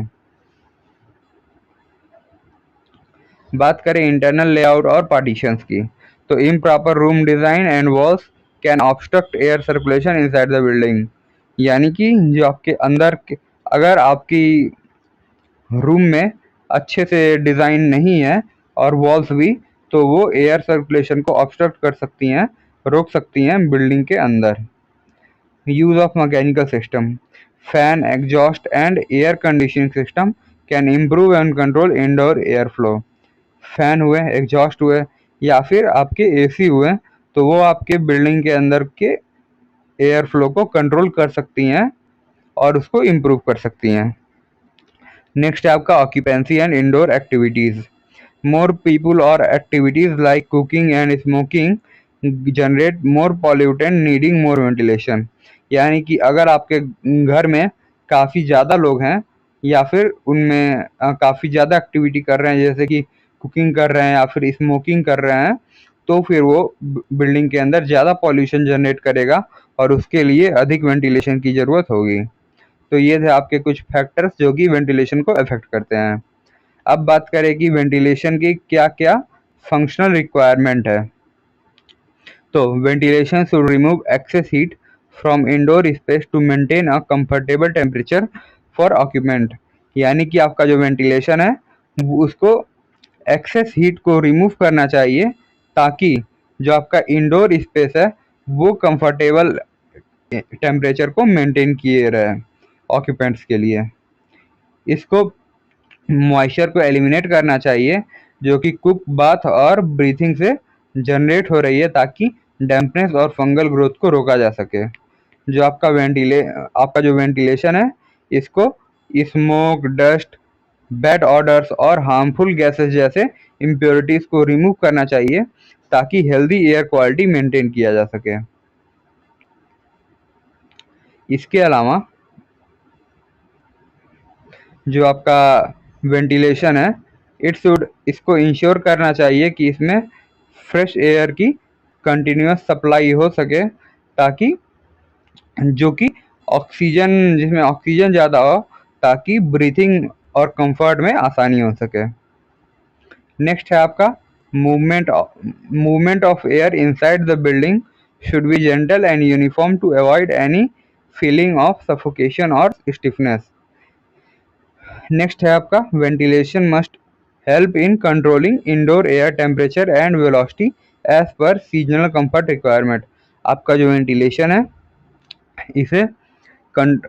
बात करें इंटरनल लेआउट और पार्टीशंस की, तो improper room design and walls can obstruct air circulation inside the building. यानी कि जो आपके अंदर अगर आपकी रूम में अच्छे से डिज़ाइन नहीं है और वॉल्स भी, तो वो एयर सर्कुलेशन को ऑब्स्ट्रक्ट कर सकती हैं, रोक सकती हैं बिल्डिंग के अंदर। Use of mechanical system, fan, exhaust and air conditioning system can improve and control indoor air flow. Fan हुए, एग्जॉस्ट हुए या फिर आपके एसी हुए, तो वो आपके बिल्डिंग के अंदर के एयर फ्लो को कंट्रोल कर सकती हैं और उसको इम्प्रूव कर सकती हैं। नेक्स्ट है आपका occupancy and indoor activities. More people और activities like cooking and smoking generate more pollutant needing more ventilation. यानी कि अगर आपके घर में काफ़ी ज़्यादा लोग हैं या फिर उनमें काफ़ी ज़्यादा एक्टिविटी कर रहे हैं, जैसे कि कुकिंग कर रहे हैं या फिर स्मोकिंग कर रहे हैं, तो फिर वो बिल्डिंग के अंदर ज़्यादा पॉल्यूशन जनरेट करेगा और उसके लिए अधिक वेंटिलेशन की ज़रूरत होगी। तो ये थे आपके कुछ फैक्टर्स जो कि वेंटिलेशन को अफेक्ट करते हैं। अब बात करें कि वेंटिलेशन की क्या-क्या फंक्शनल रिक्वायरमेंट है। तो ventilation should remove excess heat from indoor space to maintain a comfortable temperature for occupant. यानी कि आपका जो वेंटिलेशन है उसको एक्सेस हीट को रिमूव करना चाहिए ताकि जो आपका इंडोर स्पेस है वो कंफर्टेबल टेम्परेचर को मेंटेन किए रहे ऑक्यूपेंट्स के लिए। इसको मॉइस्चर को एलिमिनेट करना चाहिए जो कि कुक, बाथ और ब्रीथिंग से जनरेट हो रही है, ताकि डैम्पनेस और फंगल ग्रोथ को रोका जा सके। जो आपका जो वेंटिलेशन है इसको स्मोक, डस्ट, बैड ऑडर्स और हार्मफुल गैसेस जैसे इम्प्योरिटीज़ को रिमूव करना चाहिए ताकि हेल्दी एयर क्वालिटी मेंटेन किया जा सके। इसके अलावा जो आपका वेंटिलेशन है इसको इंश्योर करना चाहिए कि इसमें फ्रेश एयर की कंटिन्यूअस सप्लाई हो सके, ताकि जो कि जिसमें ऑक्सीजन ज़्यादा हो ताकि ब्रीथिंग और कंफर्ट में आसानी हो सके। नेक्स्ट है आपका movement of air inside the building should be gentle and uniform to avoid any feeling of suffocation और स्टिफनेस। नेक्स्ट है आपका ventilation must help in controlling indoor air temperature and velocity as per seasonal comfort requirement. आपका जो ventilation है इसे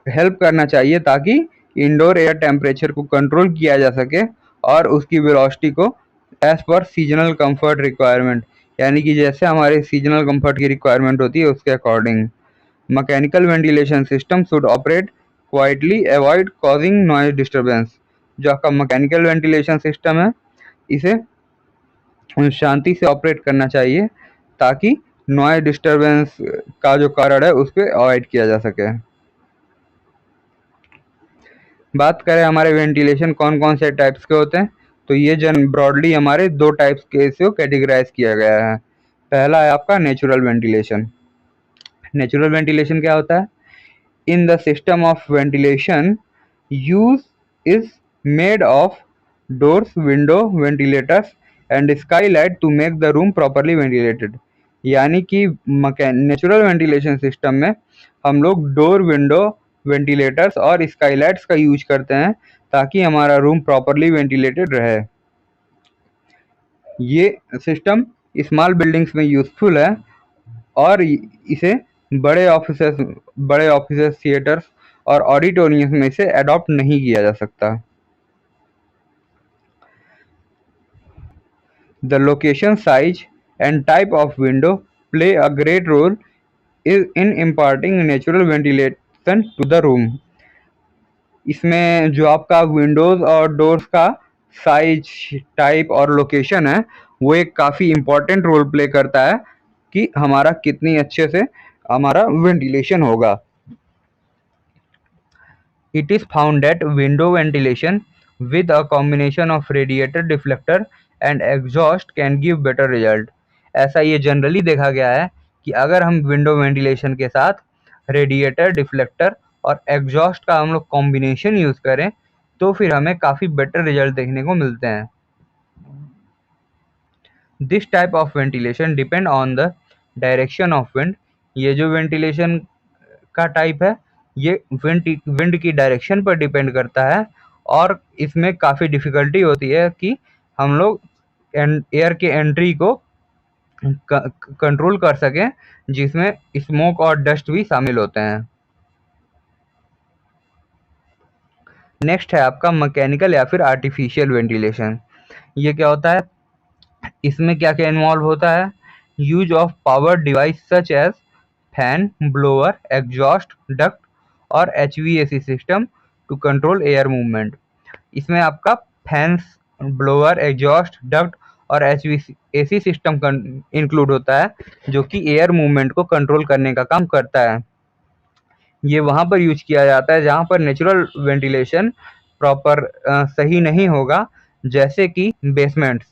help करना चाहिए ताकि इंडोर एयर टेम्परेचर को कंट्रोल किया जा सके और उसकी वेलोसिटी को as per seasonal comfort requirement, यानी कि जैसे हमारे सीजनल कंफर्ट की रिक्वायरमेंट होती है उसके according. Mechanical ventilation system should operate quietly, avoid causing noise disturbance. जो आपका मैकेनिकल वेंटिलेशन सिस्टम है इसे शांति से ऑपरेट करना चाहिए ताकि नॉइज डिस्टर्बेंस का जो कारण है उसको अवॉइड किया जा सके। बात करें हमारे वेंटिलेशन कौन कौन से टाइप्स के होते हैं, तो ये ब्रॉडली हमारे दो टाइप्स के इसको कैटेगराइज किया गया है। पहला है आपका नेचुरल वेंटिलेशन। नेचुरल वेंटिलेशन क्या होता है? In the system of ventilation use is made of doors, windows, ventilators and skylight to make the room properly ventilated. यानी कि नेचुरल वेंटिलेशन सिस्टम में हम लोग डोर, विंडो, वेंटिलेटर्स और स्काईलाइट्स का यूज करते हैं ताकि हमारा रूम प्रॉपरली वेंटिलेटेड रहे। ये सिस्टम स्मॉल बिल्डिंग्स में यूजफुल है और इसे बड़े ऑफिसेस, थिएटर्स और ऑडिटोरियम्स में इसे अडॉप्ट नहीं किया जा सकता। The location, size and type of window play a great role in imparting natural ventilation to the room. इसमें जो आपका विंडोज़ और डोर्स का साइज, टाइप और लोकेशन है वो एक काफ़ी इम्पोर्टेंट रोल प्ले करता है कि हमारा कितनी अच्छे से हमारा वेंटिलेशन होगा। It is found that window ventilation with a combination of radiator, deflector and exhaust can give better result। ऐसा ये जनरली देखा गया है कि अगर हम विंडो वेंटिलेशन के साथ रेडिएटर, डिफ्लेक्टर और एग्जॉस्ट का हम लोग कॉम्बिनेशन यूज़ करें तो फिर हमें काफ़ी बेटर रिजल्ट देखने को मिलते हैं। This type of ventilation depend on the direction of wind. ये जो वेंटिलेशन का टाइप है ये विंड की डायरेक्शन पर डिपेंड करता है और इसमें काफ़ी डिफ़िकल्टी होती है कि हम लोग एयर के एंट्री को कंट्रोल कर सकें जिसमें स्मोक और डस्ट भी शामिल होते हैं। नेक्स्ट है आपका मैकेनिकल या फिर आर्टिफिशियल वेंटिलेशन। ये क्या होता है, इसमें क्या क्या इन्वॉल्व होता है? Use of power device such as fan, blower, exhaust duct और HVAC system to control air movement. इसमें आपका फैंस, ब्लोअर, एग्जॉस्ट डक्ट और HVAC सिस्टम इंक्लूड होता है जो कि एयर मूवमेंट को कंट्रोल करने का काम करता है। ये वहाँ पर यूज किया जाता है जहाँ पर नेचुरल वेंटिलेशन प्रॉपर सही नहीं होगा, जैसे कि basements,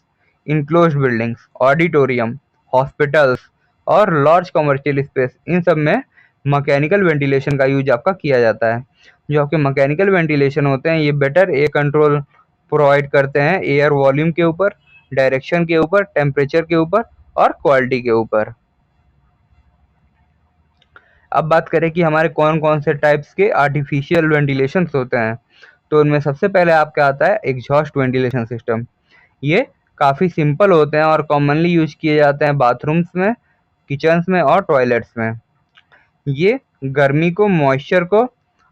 enclosed buildings, auditorium, hospitals और लार्ज कमर्शियल स्पेस। इन सब में मैकेनिकल वेंटिलेशन का यूज आपका किया जाता है। जो आपके मैकेनिकल वेंटिलेशन होते हैं ये बेटर एयर कंट्रोल प्रोवाइड करते हैं एयर वॉल्यूम के ऊपर, डायरेक्शन के ऊपर, टेम्परेचर के ऊपर और क्वालिटी के ऊपर। अब बात करें कि हमारे कौन कौन से टाइप्स के आर्टिफिशियल वेंटिलेशंस होते हैं, तो उनमें सबसे पहले आपका आता है एग्जॉस्ट वेंटिलेशन सिस्टम। ये काफ़ी सिंपल होते हैं और कॉमनली यूज किए जाते हैं बाथरूम्स में, किचन्स में और टॉयलेट्स में। ये गर्मी को, मॉइस्चर को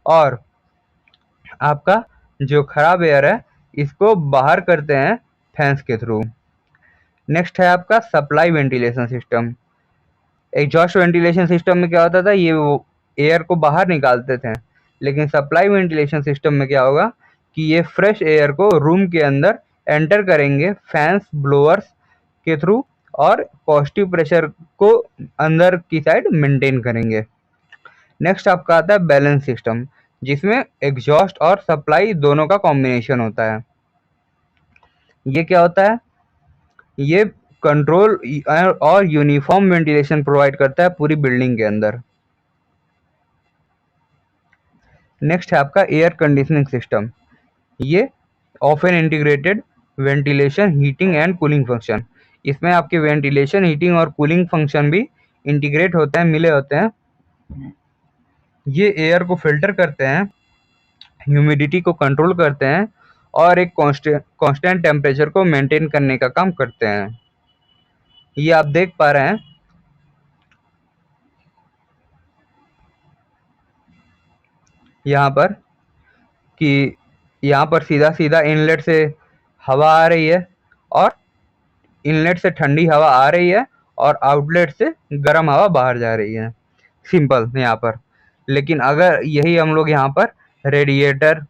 और आपका जो खराब एयर है इसको बाहर करते हैं फैंस के थ्रू। नेक्स्ट है आपका supply ventilation system. Exhaust ventilation system में क्या होता था, ये वो एयर को बाहर निकालते थे, लेकिन सप्लाई वेंटिलेशन सिस्टम में क्या होगा कि ये फ्रेश एयर को रूम के अंदर एंटर करेंगे फैंस, ब्लोअर्स के थ्रू और पॉजिटिव प्रेशर को अंदर की साइड मेंटेन करेंगे। नेक्स्ट आपका आता है बैलेंस सिस्टम, जिसमें एग्जॉस्ट और सप्लाई दोनों का कॉम्बिनेशन होता है। ये क्या होता है, ये कंट्रोल और यूनिफॉर्म वेंटिलेशन प्रोवाइड करता है पूरी बिल्डिंग के अंदर। नेक्स्ट है आपका एयर कंडीशनिंग सिस्टम। ये often integrated ventilation, heating and cooling function. इसमें आपके वेंटिलेशन, हीटिंग और कूलिंग फंक्शन भी इंटीग्रेट होते हैं, मिले होते हैं। ये एयर को फिल्टर करते हैं, ह्यूमिडिटी को कंट्रोल करते हैं और एक कांस्टेंट टेम्परेचर को मेंटेन करने का काम करते हैं। ये आप देख पा रहे हैं यहाँ पर कि यहाँ पर सीधा सीधा इनलेट से हवा आ रही है और इनलेट से ठंडी हवा आ रही है और आउटलेट से गर्म हवा बाहर जा रही है, सिंपल यहाँ पर। लेकिन अगर यही हम लोग यहाँ पर रेडिएटर,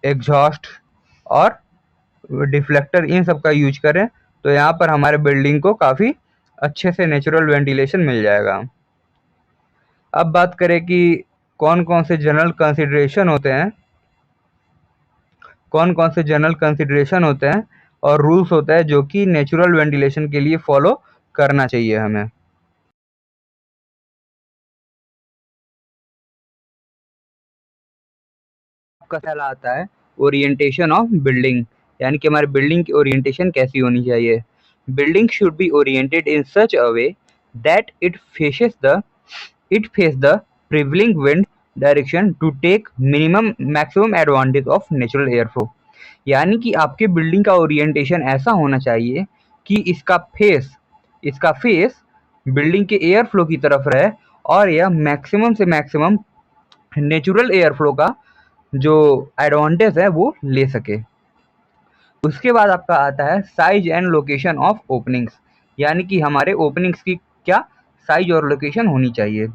एग्जॉस्ट और डिफ्लेक्टर इन सब का यूज करें तो यहाँ पर हमारे बिल्डिंग को काफ़ी अच्छे से नेचुरल वेंटिलेशन मिल जाएगा। अब बात करें कि कौन कौन से जनरल कंसिडरेशन होते हैं, कौन कौन से जनरल कंसिडरेशन होते हैं और रूल्स होते हैं जो कि नेचुरल वेंटिलेशन के लिए फॉलो करना चाहिए हमें। आपका सवाल आता है ओरिएंटेशन ऑफ बिल्डिंग, यानी कि हमारे बिल्डिंग की ओरिएंटेशन कैसी होनी चाहिए। Building should be oriented in such a way that it face the prevailing wind direction to take maximum advantage of natural air flow. यानी कि आपके बिल्डिंग का ओरिएंटेशन ऐसा होना चाहिए कि इसका फेस बिल्डिंग के एयर फ्लो की तरफ रहे और यह मैक्सिमम से मैक्सिमम नेचुरल एयर फ्लो का जो एडवांटेज है वो ले सके। उसके बाद आपका आता है size and location of openings, यानी कि हमारे ओपनिंग्स की क्या साइज और लोकेशन होनी चाहिए।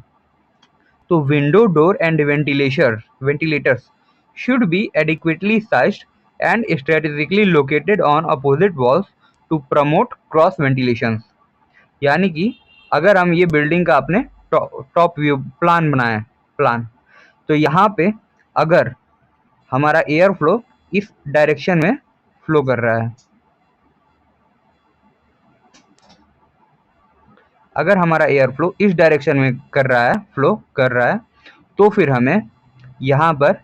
तो window, door and ventilators should be adequately sized and strategically located on opposite walls to promote cross ventilation। यानी कि अगर हम ये बिल्डिंग का आपने टॉप व्यू प्लान बनाया प्लान, तो यहाँ पे अगर हमारा एयर फ्लो इस डायरेक्शन में फ्लो कर रहा है, अगर हमारा एयर फ्लो इस डायरेक्शन में फ्लो कर रहा है, तो फिर हमें यहाँ पर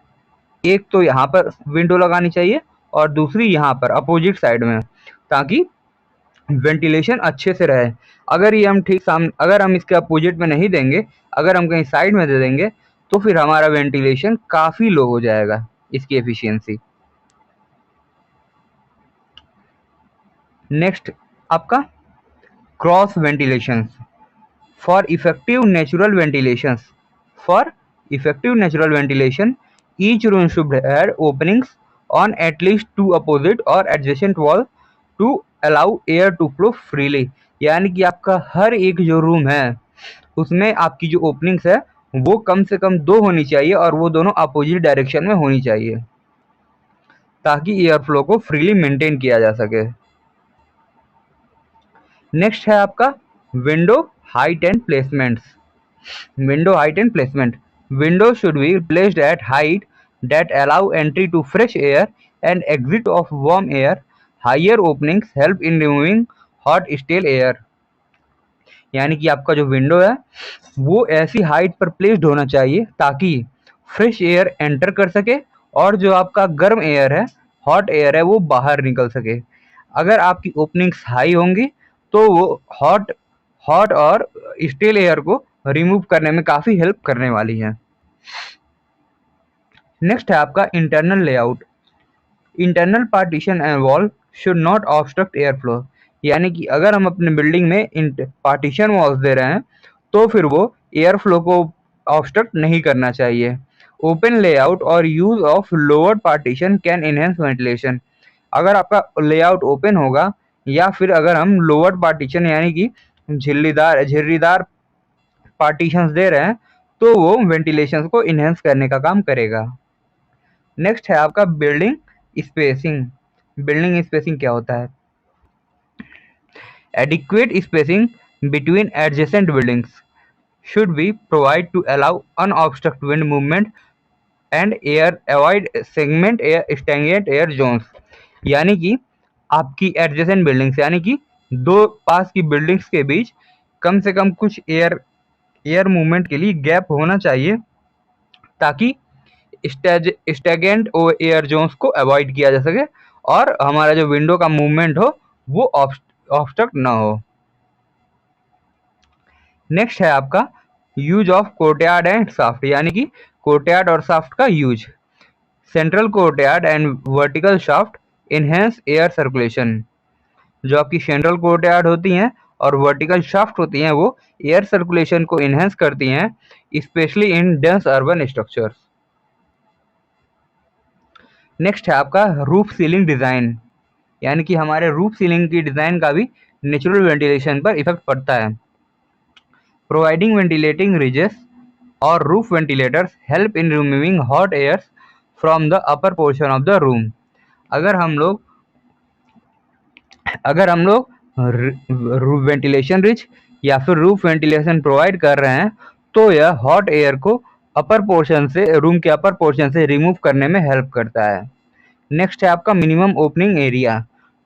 एक तो यहाँ पर विंडो लगानी चाहिए और दूसरी यहाँ पर अपोजिट साइड में, ताकि वेंटिलेशन अच्छे से रहे। अगर ये हम अगर हम इसके अपोजिट में नहीं देंगे, अगर हम कहीं साइड में दे देंगे, तो फिर हमारा वेंटिलेशन काफ़ी लो हो जाएगा, इसकी एफिशिएंसी। नेक्स्ट आपका cross ventilation. For effective natural ventilation, each room should have openings on at least 2 opposite or adjacent wall to allow air to flow freely। यानी कि आपका हर एक जो रूम है उसमें आपकी जो ओपनिंग्स है वो कम से कम 2 होनी चाहिए और वो दोनों अपोजिट डायरेक्शन में होनी चाहिए, ताकि एयर फ्लो को फ्रीली मेंटेन किया जा सके। नेक्स्ट है आपका window height and placements। Window height and placement। Windows should be placed at height that allow entry to fresh air and exit of warm air। Higher openings help in removing hot stale air। यानी कि आपका जो window है वो ऐसी height पर placed होना चाहिए ताकि फ्रेश एयर एंटर कर सके और जो आपका गर्म एयर है, हॉट एयर है, वो बाहर निकल सके। अगर आपकी ओपनिंग्स हाई होंगी तो वो हॉट और स्टेल एयर को रिमूव करने में काफ़ी हेल्प करने वाली है। नेक्स्ट है आपका internal layout. Internal partition and wall should not obstruct air flow. यानी कि अगर हम अपने बिल्डिंग में पार्टीशन वॉल्स दे रहे हैं तो फिर वो एयर फ्लो को ऑब्स्ट्रक्ट नहीं करना चाहिए। ओपन लेआउट और use of lower partition can enhance ventilation. अगर आपका लेआउट ओपन होगा या फिर अगर हम लोअर पार्टीशन यानी कि झिर्रीदार पार्टीशंस दे रहे हैं तो वो वेंटिलेशन को इनहेंस करने का काम करेगा। नेक्स्ट है आपका बिल्डिंग स्पेसिंग। बिल्डिंग स्पेसिंग क्या होता है? Adequate spacing between adjacent buildings should be provided to allow unobstructed wind movement and avoid stagnant air zones। यानी कि आपकी एडजेसेंट बिल्डिंग्स यानी कि दो पास की बिल्डिंग्स के बीच कम से कम कुछ एयर मूवमेंट के लिए गैप होना चाहिए, ताकि स्टैगनेंट एयर जोन्स को अवॉइड किया जा सके और हमारा जो विंडो का मूवमेंट हो वो ऑब्स्ट्रक्ट ना हो। नेक्स्ट है आपका use of courtyard and shaft. यानी कि कोर्टयार्ड और शाफ्ट का use. Central courtyard and vertical shaft enhance air circulation. जो आपकी सेंट्रल कोर्टयार्ड होती हैं और वर्टिकल शाफ्ट होती हैं वो एयर सर्कुलेशन को इनहेंस करती हैं, specially in dense urban structures. Next है आपका रूफ सीलिंग डिज़ाइन। यानी कि हमारे रूफ सीलिंग की डिज़ाइन का भी नेचुरल वेंटिलेशन पर इफेक्ट पड़ता है। प्रोवाइडिंग वेंटिलेटिंग रिजेस और roof ventilators help in removing hot airs from the upper portion of the room. अगर हम लोग रूफ वेंटिलेशन रिच या फिर रूफ वेंटिलेशन प्रोवाइड कर रहे हैं तो यह हॉट एयर को रूम के अपर पोर्शन से रिमूव करने में हेल्प करता है। नेक्स्ट है आपका minimum opening area.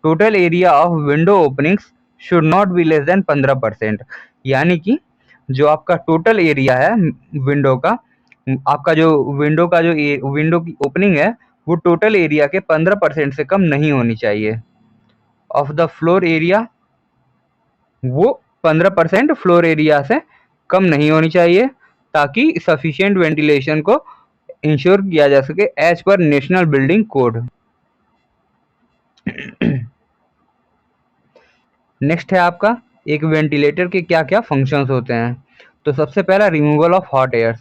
Total area of window openings should not be less than 15%। यानी कि जो आपका टोटल एरिया है विंडो का, आपका जो विंडो की ओपनिंग है वो टोटल एरिया के 15% से कम नहीं होनी चाहिए। ऑफ द फ्लोर एरिया, वो 15% फ्लोर एरिया से कम नहीं होनी चाहिए, ताकि सफिशिएंट वेंटिलेशन को इंश्योर किया जा सके as per national building code. Next है आपका एक वेंटिलेटर के क्या क्या फंक्शंस होते हैं। तो सबसे पहला removal of hot airs.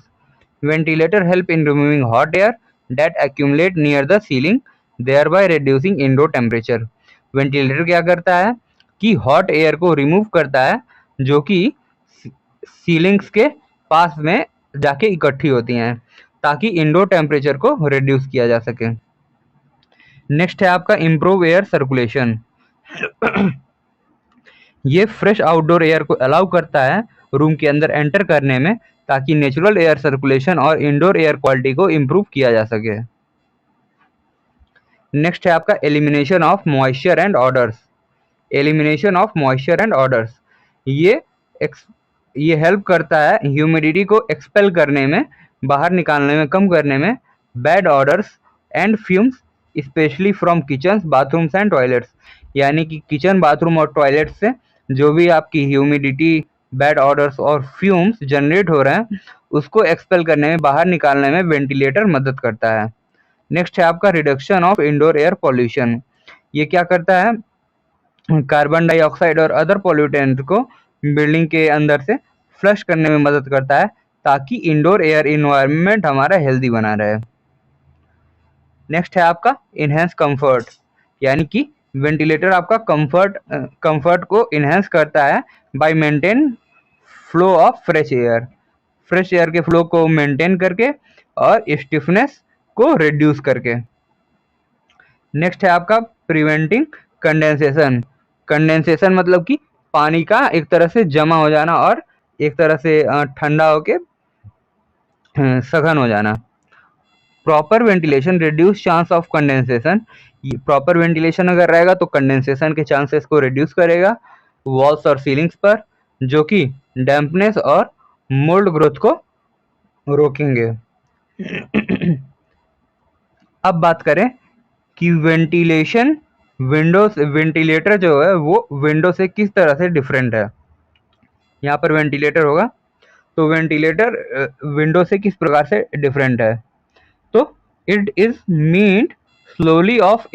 Ventilator help in removing hot air that accumulate near the ceiling, thereby reducing indoor temperature. Ventilator क्या करता है कि हॉट एयर को रिमूव करता है जो कि सीलिंग्स के पास में जाके इकट्ठी होती हैं, ताकि इंडोर टेम्परेचर को रिड्यूस किया जा सके। नेक्स्ट है आपका इम्प्रूव एयर सर्कुलेशन। ये फ्रेश आउटडोर एयर को अलाउ करता है रूम के अंदर एंटर करने में, ताकि नेचुरल एयर सर्कुलेशन और इंडोर एयर क्वालिटी को इम्प्रूव किया जा सके। नेक्स्ट है आपका elimination of moisture and odours. Elimination of moisture and odours, ये ये हेल्प करता है ह्यूमिडिटी को एक्सपेल करने में, बाहर निकालने में, कम करने में bad odours and fumes, specially from kitchens, bathrooms and toilets. यानी कि किचन, बाथरूम और टॉयलेट से जो भी आपकी ह्यूमिडिटी, बैड ऑडर्स और फ्यूम्स जनरेट हो रहे हैं, उसको एक्सपेल करने में, बाहर निकालने में वेंटिलेटर मदद करता है। नेक्स्ट है आपका reduction of indoor air pollution. ये क्या करता है, कार्बन डाइऑक्साइड और अदर पॉल्यूटेंट को बिल्डिंग के अंदर से फ्लश करने में मदद करता है, ताकि इंडोर एयर इन्वायरमेंट हमारा हेल्दी बना रहे। नेक्स्ट है आपका इनहेंस कंफर्ट, यानी कि वेंटिलेटर आपका कंफर्ट को इनहेंस करता है by maintain flow of fresh air के फ्लो को मेंटेन करके और स्टिफनेस को रिड्यूस करके। नेक्स्ट है आपका प्रिवेंटिंग कंडेंसेशन। कंडेंसेशन मतलब कि पानी का एक तरह से जमा हो जाना और एक तरह से ठंडा होके सघन हो जाना। Proper ventilation reduce chance of condensation. Proper ventilation अगर रहेगा तो कंडेंसेशन के चांसेस को रिड्यूस करेगा वॉल्स और सीलिंग्स पर, जो कि डैम्पनेस और मोल्ड ग्रोथ को रोकेंगे। अब बात करें कि वेंटिलेटर जो है वो विंडो से किस तरह से डिफरेंट है। यहाँ पर वेंटिलेटर होगा, तो वेंटिलेटर विंडो से किस प्रकार से डिफरेंट है। तो it is meant solely of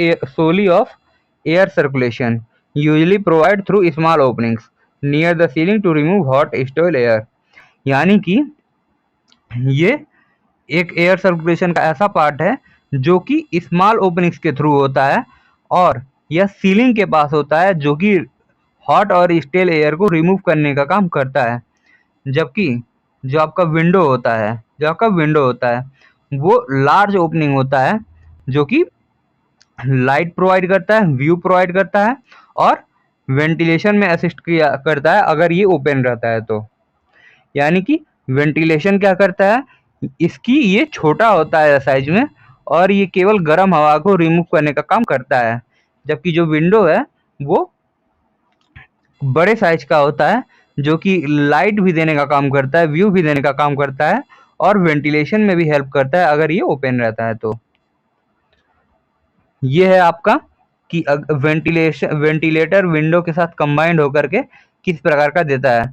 air circulation, usually provide through small openings near the ceiling to remove hot stale air. यानी कि ये एक एयर सर्कुलेशन का ऐसा पार्ट है जो कि स्मॉल ओपनिंग्स के थ्रू होता है और यह सीलिंग के पास होता है, जो कि हॉट और स्टेल एयर को रिमूव करने का काम करता है। जबकि जो आपका विंडो होता है वो लार्ज ओपनिंग होता है, जो कि लाइट प्रोवाइड करता है, व्यू प्रोवाइड करता है और वेंटिलेशन में असिस्ट किया करता है अगर ये ओपन रहता है तो। यानी कि वेंटिलेशन क्या करता है, इसकी ये छोटा होता है साइज में और ये केवल गर्म हवा को रिमूव करने का काम करता है, जबकि जो विंडो है वो बड़े साइज का होता है, जो कि लाइट भी देने का काम करता है, व्यू भी देने का काम करता है और वेंटिलेशन में भी हेल्प करता है अगर ये ओपन रहता है तो। ये है आपका कि वेंटिलेटर विंडो के साथ कंबाइंड होकर के किस प्रकार का देता है।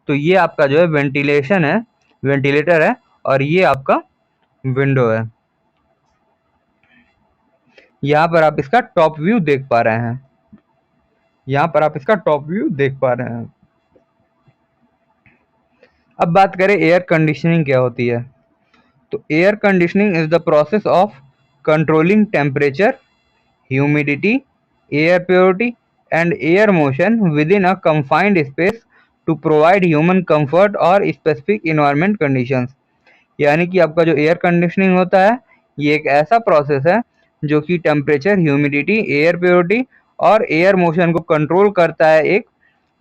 तो ये आपका जो है वेंटिलेटर है और ये आपका विंडो है। यहाँ पर आप इसका टॉप व्यू देख पा रहे हैं। अब बात करें एयर कंडीशनिंग क्या होती है। तो air conditioning is the process of controlling temperature, humidity, air purity, and air motion within a confined space to provide human comfort or specific environment conditions। यानी कि आपका जो एयर कंडीशनिंग होता है ये एक ऐसा प्रोसेस है जो कि टेम्परेचर, ह्यूमिडिटी, एयर प्योरिटी और एयर मोशन को कंट्रोल करता है एक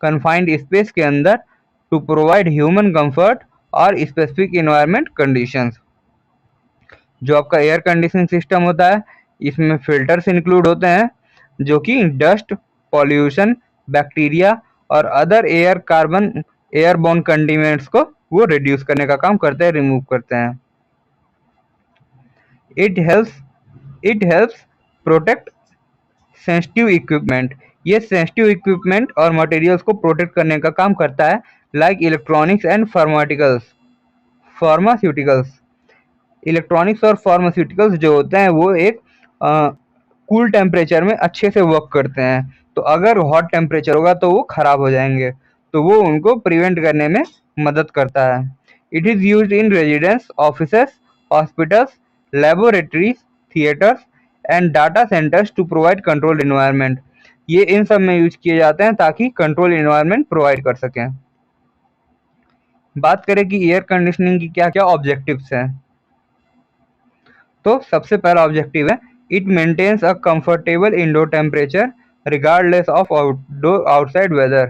कन्फाइंड स्पेस के अंदर, टू प्रोवाइड ह्यूमन कंफर्ट और स्पेसिफिक इन्वायरमेंट कंडीशंस। जो आपका एयर कंडीशनिंग सिस्टम होता है इसमें फिल्टर्स इंक्लूड होते हैं, जो कि डस्ट, पॉल्यूशन, बैक्टीरिया और अदर एयरबोर्न कंटेमिनेंट्स को वो रिड्यूस करने का काम करते हैं, रिमूव करते हैं। It helps protect sensitive equipment. ये सेंसिटिव इक्विपमेंट और मटेरियल्स को प्रोटेक्ट करने का काम करता है, like electronics and pharmaceuticals. Electronics और फार्मास्यूटिकल्स जो होते हैं वो एक कूल टेम्परेचर में अच्छे से वर्क करते हैं, तो अगर हॉट टेम्परेचर होगा तो वो खराब हो जाएंगे, तो वो उनको प्रिवेंट करने में मदद करता है। It is used in residence, offices, hospitals, laboratories, theatres and data centres to provide controlled environment. ये इन सब में यूज किए जाते हैं ताकि कंट्रोल इन्वायरमेंट प्रोवाइड कर सकें। बात करें कि एयर कंडीशनिंग की क्या क्या ऑब्जेक्टिव्स हैं। तो सबसे पहला ऑब्जेक्टिव है it maintains a comfortable indoor temperature regardless of outside weather.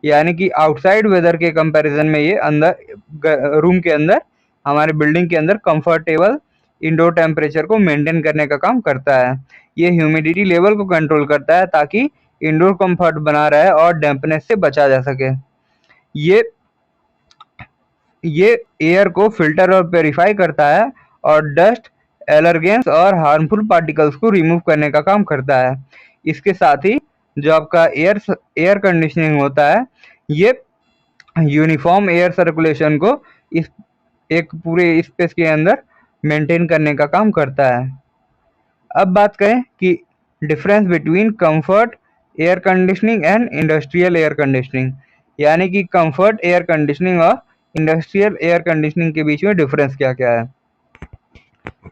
यानी कि आउटसाइड वेदर के कंपैरिजन में ये अंदर रूम के अंदर, हमारे बिल्डिंग के अंदर कंफर्टेबल इंडोर टेम्परेचर को मेंटेन करने का काम करता है। ये ह्यूमिडिटी लेवल को कंट्रोल करता है ताकि इंडोर कंफर्ट बना रहे और डैम्पनेस से बचा जा सके। ये ये एयर को फिल्टर और प्योरीफाई करता है और डस्ट, एलर्जेंस और हार्मफुल पार्टिकल्स को रिमूव करने का काम करता है। इसके साथ ही जो आपका एयर कंडीशनिंग होता है, ये यूनिफॉर्म एयर सर्कुलेशन को इस एक पूरे स्पेस के अंदर मेंटेन करने का काम करता है। अब बात करें कि difference between comfort air conditioning and industrial air conditioning, यानी कि कंफर्ट एयर कंडीशनिंग और इंडस्ट्रियल एयर कंडीशनिंग के बीच में डिफरेंस क्या क्या है।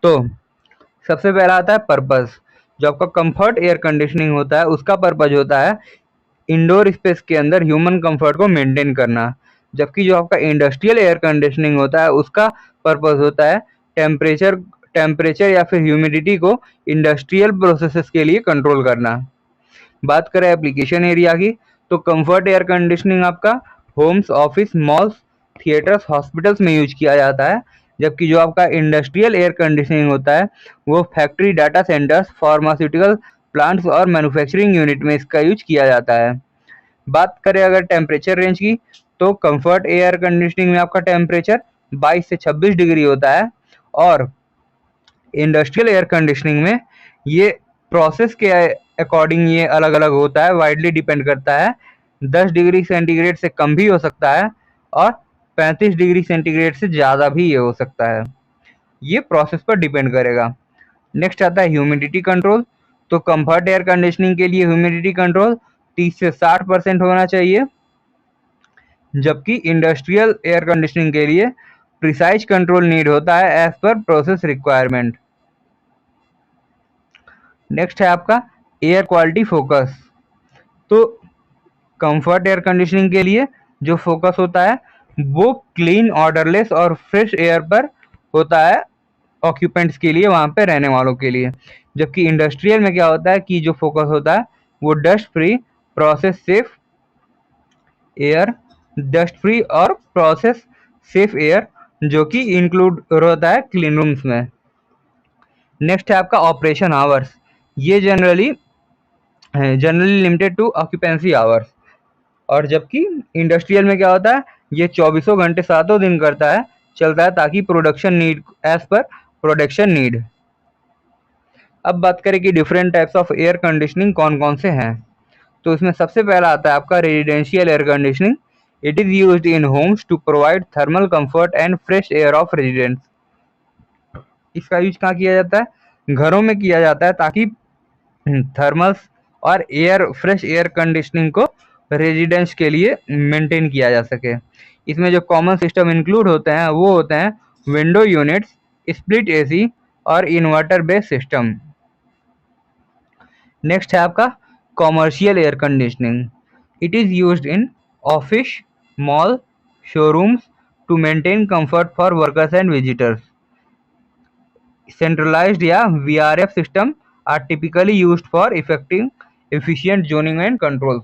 तो सबसे पहला आता है पर्पस। जो आपका कंफर्ट एयर कंडीशनिंग होता है उसका पर्पज होता है इंडोर स्पेस के अंदर ह्यूमन कंफर्ट को मेंटेन करना, जबकि जो आपका इंडस्ट्रियल एयर कंडीशनिंग होता है उसका पर्पस होता है टेम्परेचर टेम्परेचर या फिर ह्यूमिडिटी को इंडस्ट्रियल प्रोसेसेस के लिए कंट्रोल करना। बात करें एप्लीकेशन एरिया की, तो कंफर्ट एयर कंडीशनिंग आपका homes, office, malls, theatres, hospitals में यूज किया जाता है, जबकि जो आपका इंडस्ट्रियल एयर कंडीशनिंग होता है वो factory, data centres, pharmaceutical plants और मैन्युफैक्चरिंग यूनिट में इसका यूज किया जाता है। बात करें अगर टेम्परेचर रेंज की, तो कंफर्ट एयर कंडीशनिंग में आपका टेम्परेचर 22 से 26 डिग्री होता है और इंडस्ट्रियल एयर कंडीशनिंग में ये प्रोसेस के अकॉर्डिंग ये अलग अलग होता है, वाइडली डिपेंड करता है। 10 डिग्री सेंटीग्रेड से कम भी हो सकता है और 35 डिग्री सेंटीग्रेड से ज़्यादा भी ये हो सकता है। ये प्रोसेस पर डिपेंड करेगा। नेक्स्ट आता है ह्यूमिडिटी कंट्रोल। तो कंफर्ट एयर कंडीशनिंग के लिए ह्यूमिडिटी कंट्रोल 30 से 60% होना चाहिए, जबकि इंडस्ट्रियल एयर कंडीशनिंग के लिए प्रिसाइज कंट्रोल नीड होता है as per process requirement. Next है आपका एयर क्वालिटी फोकस। तो कंफर्ट एयर कंडीशनिंग के लिए जो फोकस होता है वो क्लीन, ऑर्डरलेस और फ्रेश एयर पर होता है ऑक्यूपेंट्स के लिए, वहाँ पे रहने वालों के लिए। जबकि इंडस्ट्रियल में क्या होता है कि जो फोकस होता है वो dust free, process safe air, dust free और प्रोसेस सेफ एयर, जो कि इंक्लूड होता है क्लीन रूम्स में। नेक्स्ट है आपका ऑपरेशन आवर्स। ये generally limited to occupancy hours, और जबकि इंडस्ट्रियल में क्या होता है ये 24 घंटे 7 दिन चलता है ताकि production need, as per production need. अब बात करें कि different types of air conditioning कौन कौन से हैं। तो इसमें सबसे पहला आता है आपका residential air conditioning. It is used in homes to provide thermal comfort and fresh air of residents. इसका यूज कहाँ किया जाता है? घरों में किया जाता है ताकि थर्मल्स और फ्रेश एयर कंडीशनिंग को रेजिडेंट्स के लिए मेंटेन किया जा सके। इसमें जो कॉमन सिस्टम इंक्लूड होते हैं वो होते हैं विंडो यूनिट्स, स्प्लिट एसी और इन्वर्टर बेस्ड सिस्टम। नेक्स्ट है आपका commercial air conditioning. It is used in office, mall, showrooms to maintain comfort for workers and visitors. Centralised या VRF system are typically used for effecting efficient zoning and control.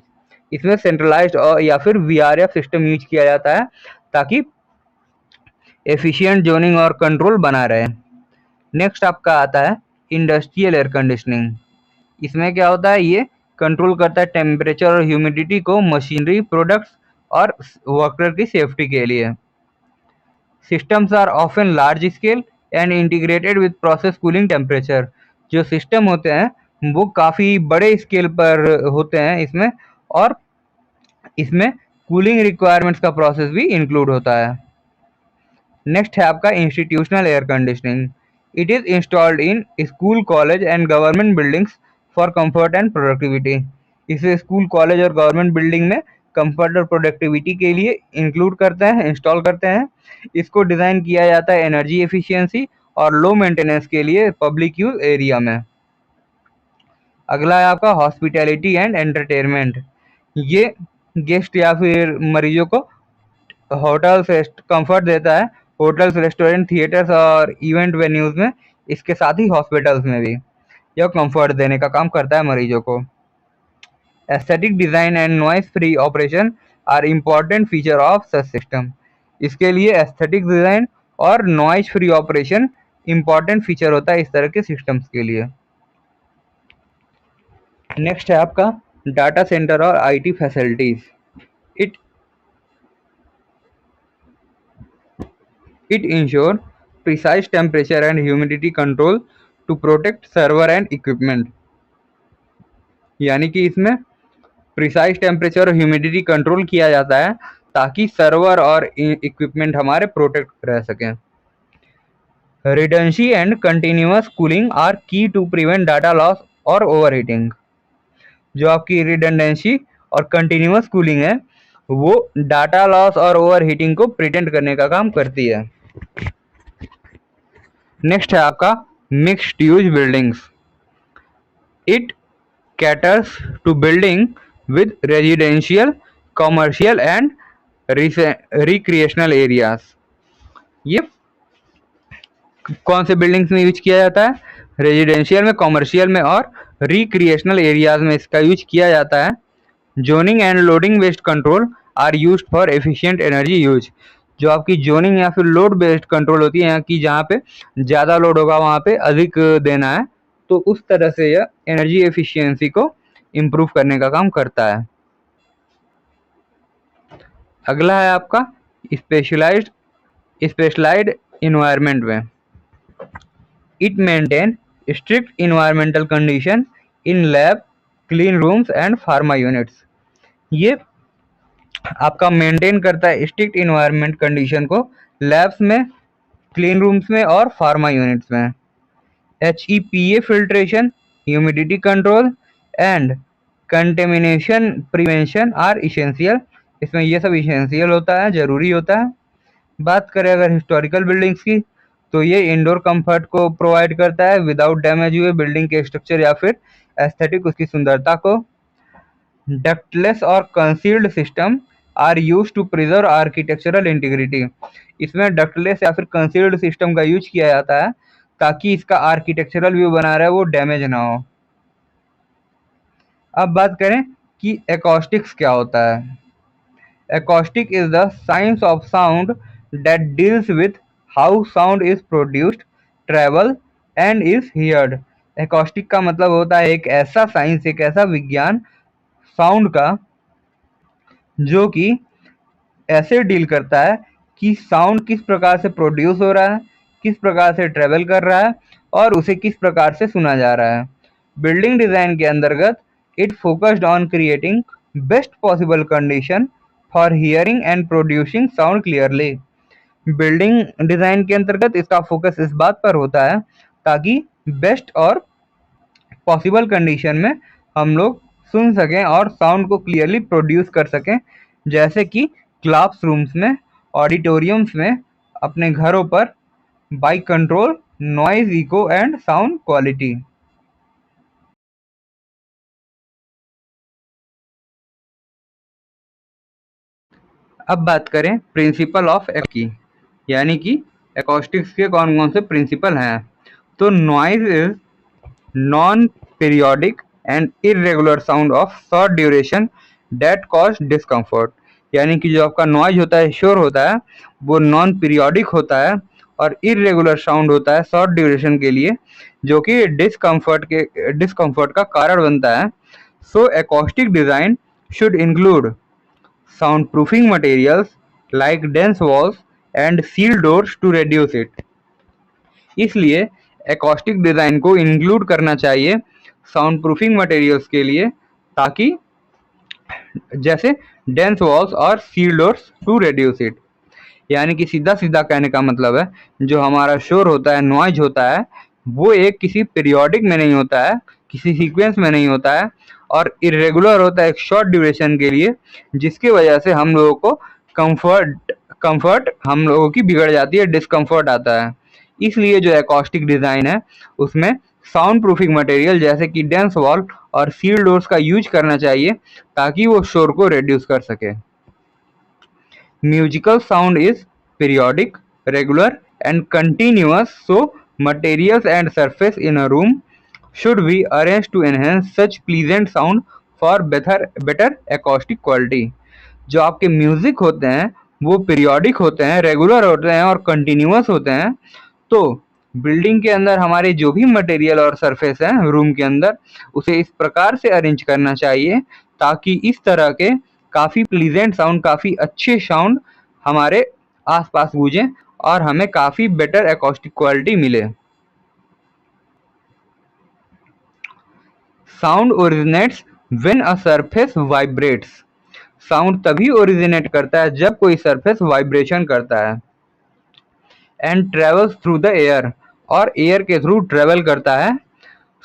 इसमें centralised या फिर VRF system use किया जाता है ताकि efficient zoning और control बना रहे। नेक्स्ट आपका आता है इंडस्ट्रियल एयर कंडीशनिंग। इसमें क्या होता है, ये कंट्रोल करता है टेम्परेचर और ह्यूमिडिटी को मशीनरी, प्रोडक्ट्स और वर्कर की सेफ्टी के लिए। Systems are often large scale and integrated with process cooling temperature. जो सिस्टम होते हैं वो काफ़ी बड़े स्केल पर होते हैं इसमें, और इसमें कूलिंग रिक्वायरमेंट्स का प्रोसेस भी इंक्लूड होता है। नेक्स्ट है आपका institutional air conditioning. It is installed in school, college and government buildings for comfort and productivity. इसे स्कूल, कॉलेज और गवर्नमेंट बिल्डिंग में कंफर्ट और प्रोडक्टिविटी के लिए इंक्लूड करते हैं, इंस्टॉल करते हैं। इसको डिज़ाइन किया जाता है एनर्जी एफिशिएंसी और लो मेंटेनेंस के लिए पब्लिक यूज एरिया में। अगला है आपका हॉस्पिटैलिटी एंड एंटरटेनमेंट। ये गेस्ट या फिर मरीजों को होटल से कंफर्ट देता है, होटल्स, रेस्टोरेंट, थिएटर्स और इवेंट वेन्यूज में, इसके साथ ही हॉस्पिटल्स में भी। या कंफर्ट देने का काम करता है मरीजों को। Aesthetic design and noise free operation are important feature of such system. इसके लिए एस्थेटिक डिज़ाइन और noise free operation important feature होता है इस तरह के सिस्टम्स के लिए। नेक्स्ट है आपका डाटा सेंटर और IT facilities. It it ensure precise temperature and humidity control to protect server and equipment. यानी कि इसमें प्रिसाइज टेम्परेचर और ह्यूमिडिटी कंट्रोल किया जाता है ताकि सर्वर और इक्विपमेंट हमारे प्रोटेक्ट रह सकें। रिडेंसी एंड कंटिन्यूअस कूलिंग आर की टू प्रिवेंट डाटा लॉस और ओवरहीटिंग। जो आपकी रिडेंडेंसी और कंटिन्यूअस कूलिंग है वो डाटा लॉस और ओवरहीटिंग को प्रिवेंट करने का काम करती है। नेक्स्ट है आपका mixed use buildings. It caters to building with residential, commercial and recreational areas। ये कौन से बिल्डिंग्स में यूज किया जाता है? रेजिडेंशियल में, कॉमर्शियल में और रिक्रिएशनल एरियाज में इसका यूज किया जाता है। Zoning and loading based control are used for efficient energy use. जो आपकी जोनिंग या फिर लोड बेस्ड कंट्रोल होती है, यहाँ की जहाँ पे ज़्यादा लोड होगा वहाँ पे अधिक देना है, तो उस तरह से यह एनर्जी एफिशिएंसी को इम्प्रूव करने का काम करता है। अगला है आपका स्पेशलाइज्ड इन्वायरमेंट में। It maintain strict environmental condition in lab, clean rooms and pharma units. ये आपका मेंटेन करता है स्ट्रिक्ट इन्वायरमेंट कंडीशन को लैब्स में, क्लीन रूम्स में और फार्मा यूनिट्स में। HEPA filtration, humidity control and contamination prevention are essential. इसमें ये सब इसेंशियल होता है, ज़रूरी होता है। बात करें अगर हिस्टोरिकल बिल्डिंग्स की, तो ये इंडोर कंफर्ट को प्रोवाइड करता है विदाउट डैमेज हुए बिल्डिंग के स्ट्रक्चर या फिर एस्थेटिक उसकी सुंदरता को। डक्टलेस और concealed system are use to preserve architectural integrity. इसमें डक्टलेस या फिर कंसील्ड सिस्टम का यूज किया जाता है ताकि इसका आर्किटेक्चरल व्यू बना रहे, वो डैमेज ना हो। अब बात करें कि एकॉस्टिक्स क्या होता है। Acoustic is the science of sound that deals with how sound is produced, travel and is heard. Acoustic का मतलब होता है एक ऐसा साइंस, एक ऐसा विज्ञान साउंड का जो कि ऐसे डील करता है कि साउंड किस प्रकार से प्रोड्यूस हो रहा है, किस प्रकार से ट्रेवल कर रहा है और उसे किस प्रकार से सुना जा रहा है। बिल्डिंग डिज़ाइन के अंतर्गत it focused on creating best possible condition for hearing and producing sound clearly. Building design के अंतर्गत इसका फोकस इस बात पर होता है ताकि बेस्ट और पॉसिबल कंडीशन में हम लोग सुन सकें और साउंड को क्लियरली प्रोड्यूस कर सकें, जैसे कि क्लासरूम्स में, ऑडिटोरियम्स में, अपने घरों पर, by control noise, echo and sound quality. अब बात करें प्रिंसिपल ऑफ की, यानी कि एकॉस्टिक्स के कौन कौन से प्रिंसिपल हैं। तो noise is non periodic and irregular sound of short duration that cause discomfort. यानी कि जो आपका नॉइज होता है, शोर होता है, वो नॉन पीरियोडिक होता है और इरेगुलर साउंड होता है शॉर्ट ड्यूरेशन के लिए, जो कि डिस्कम्फर्ट का कारण बनता है। So acoustic design should include soundproofing materials like dense walls and sealed doors to reduce it। इसलिए एकॉस्टिक डिज़ाइन को इंक्लूड करना चाहिए साउंड प्रूफिंग मटेरियल्स के लिए, ताकि जैसे डेंस वॉल्स और sealed doors to reduce it. यानी कि सीधा सीधा कहने का मतलब है जो हमारा शोर होता है, नॉइज होता है, वो एक किसी पीरियोडिक में नहीं होता है, किसी सीक्वेंस में नहीं होता है और इरेगुलर होता है एक शॉर्ट ड्यूरेशन के लिए, जिसकी वजह से हम लोगों को कंफर्ट हम लोगों की बिगड़ जाती है, डिस्कम्फर्ट आता है। इसलिए जो एकॉस्टिक डिज़ाइन है उसमें साउंड प्रूफिंग मटेरियल जैसे कि डेंस वॉल और सील डोर्स का यूज करना चाहिए ताकि वो शोर को रिड्यूस कर सके। Musical sound is periodic, regular and continuous, so materials and surface in a room should be arranged to enhance such pleasant sound for better acoustic quality। जो आपके म्यूजिक होते हैं वो पीरियोडिक होते हैं, रेगुलर होते हैं और कंटिन्यूअस होते हैं। तो बिल्डिंग के अंदर हमारे जो भी मटेरियल और सरफेस है रूम के अंदर, उसे इस प्रकार से अरेंज करना चाहिए ताकि इस तरह के काफ़ी प्लीजेंट साउंड, काफ़ी अच्छे साउंड हमारे आसपास गूंजें और हमें काफ़ी बेटर एकॉस्टिक क्वालिटी मिले। Sound originates when a surface vibrates. Sound तभी ओरिजिनेट करता है जब कोई सरफेस वाइब्रेशन करता है। And travels through the air, और एयर के थ्रू ट्रेवल करता है।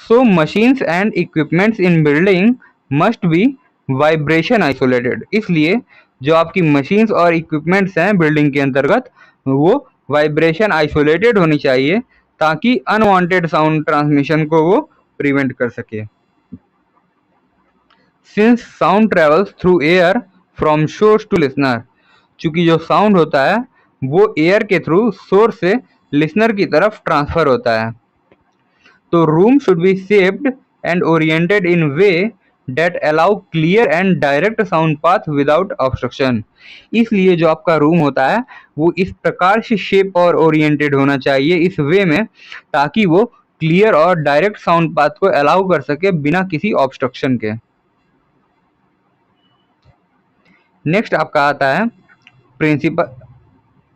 So machines and equipments in building must be vibration isolated. इसलिए जो आपकी मशीन्स और इक्विपमेंट्स हैं बिल्डिंग के अंतर्गत, वो वाइब्रेशन आइसोलेटेड होनी चाहिए ताकि अनवांटेड साउंड ट्रांसमिशन को वो प्रिवेंट कर सके। Since sound travels through air from source to listener, चूंकि जो साउंड होता है वो एयर के थ्रू सोर्स से लिसनर की तरफ ट्रांसफर होता है। तो room should be shaped and oriented in way that allow clear and direct sound path without obstruction. इसलिए जो आपका रूम होता है वो इस प्रकार से शेप और ओरिएंटेड होना चाहिए इस वे में, ताकि वो क्लियर और डायरेक्ट साउंड पाथ को अलाउ कर सके बिना किसी ऑब्स्ट्रक्शन के। नेक्स्ट आपका आता है प्रिंसिपल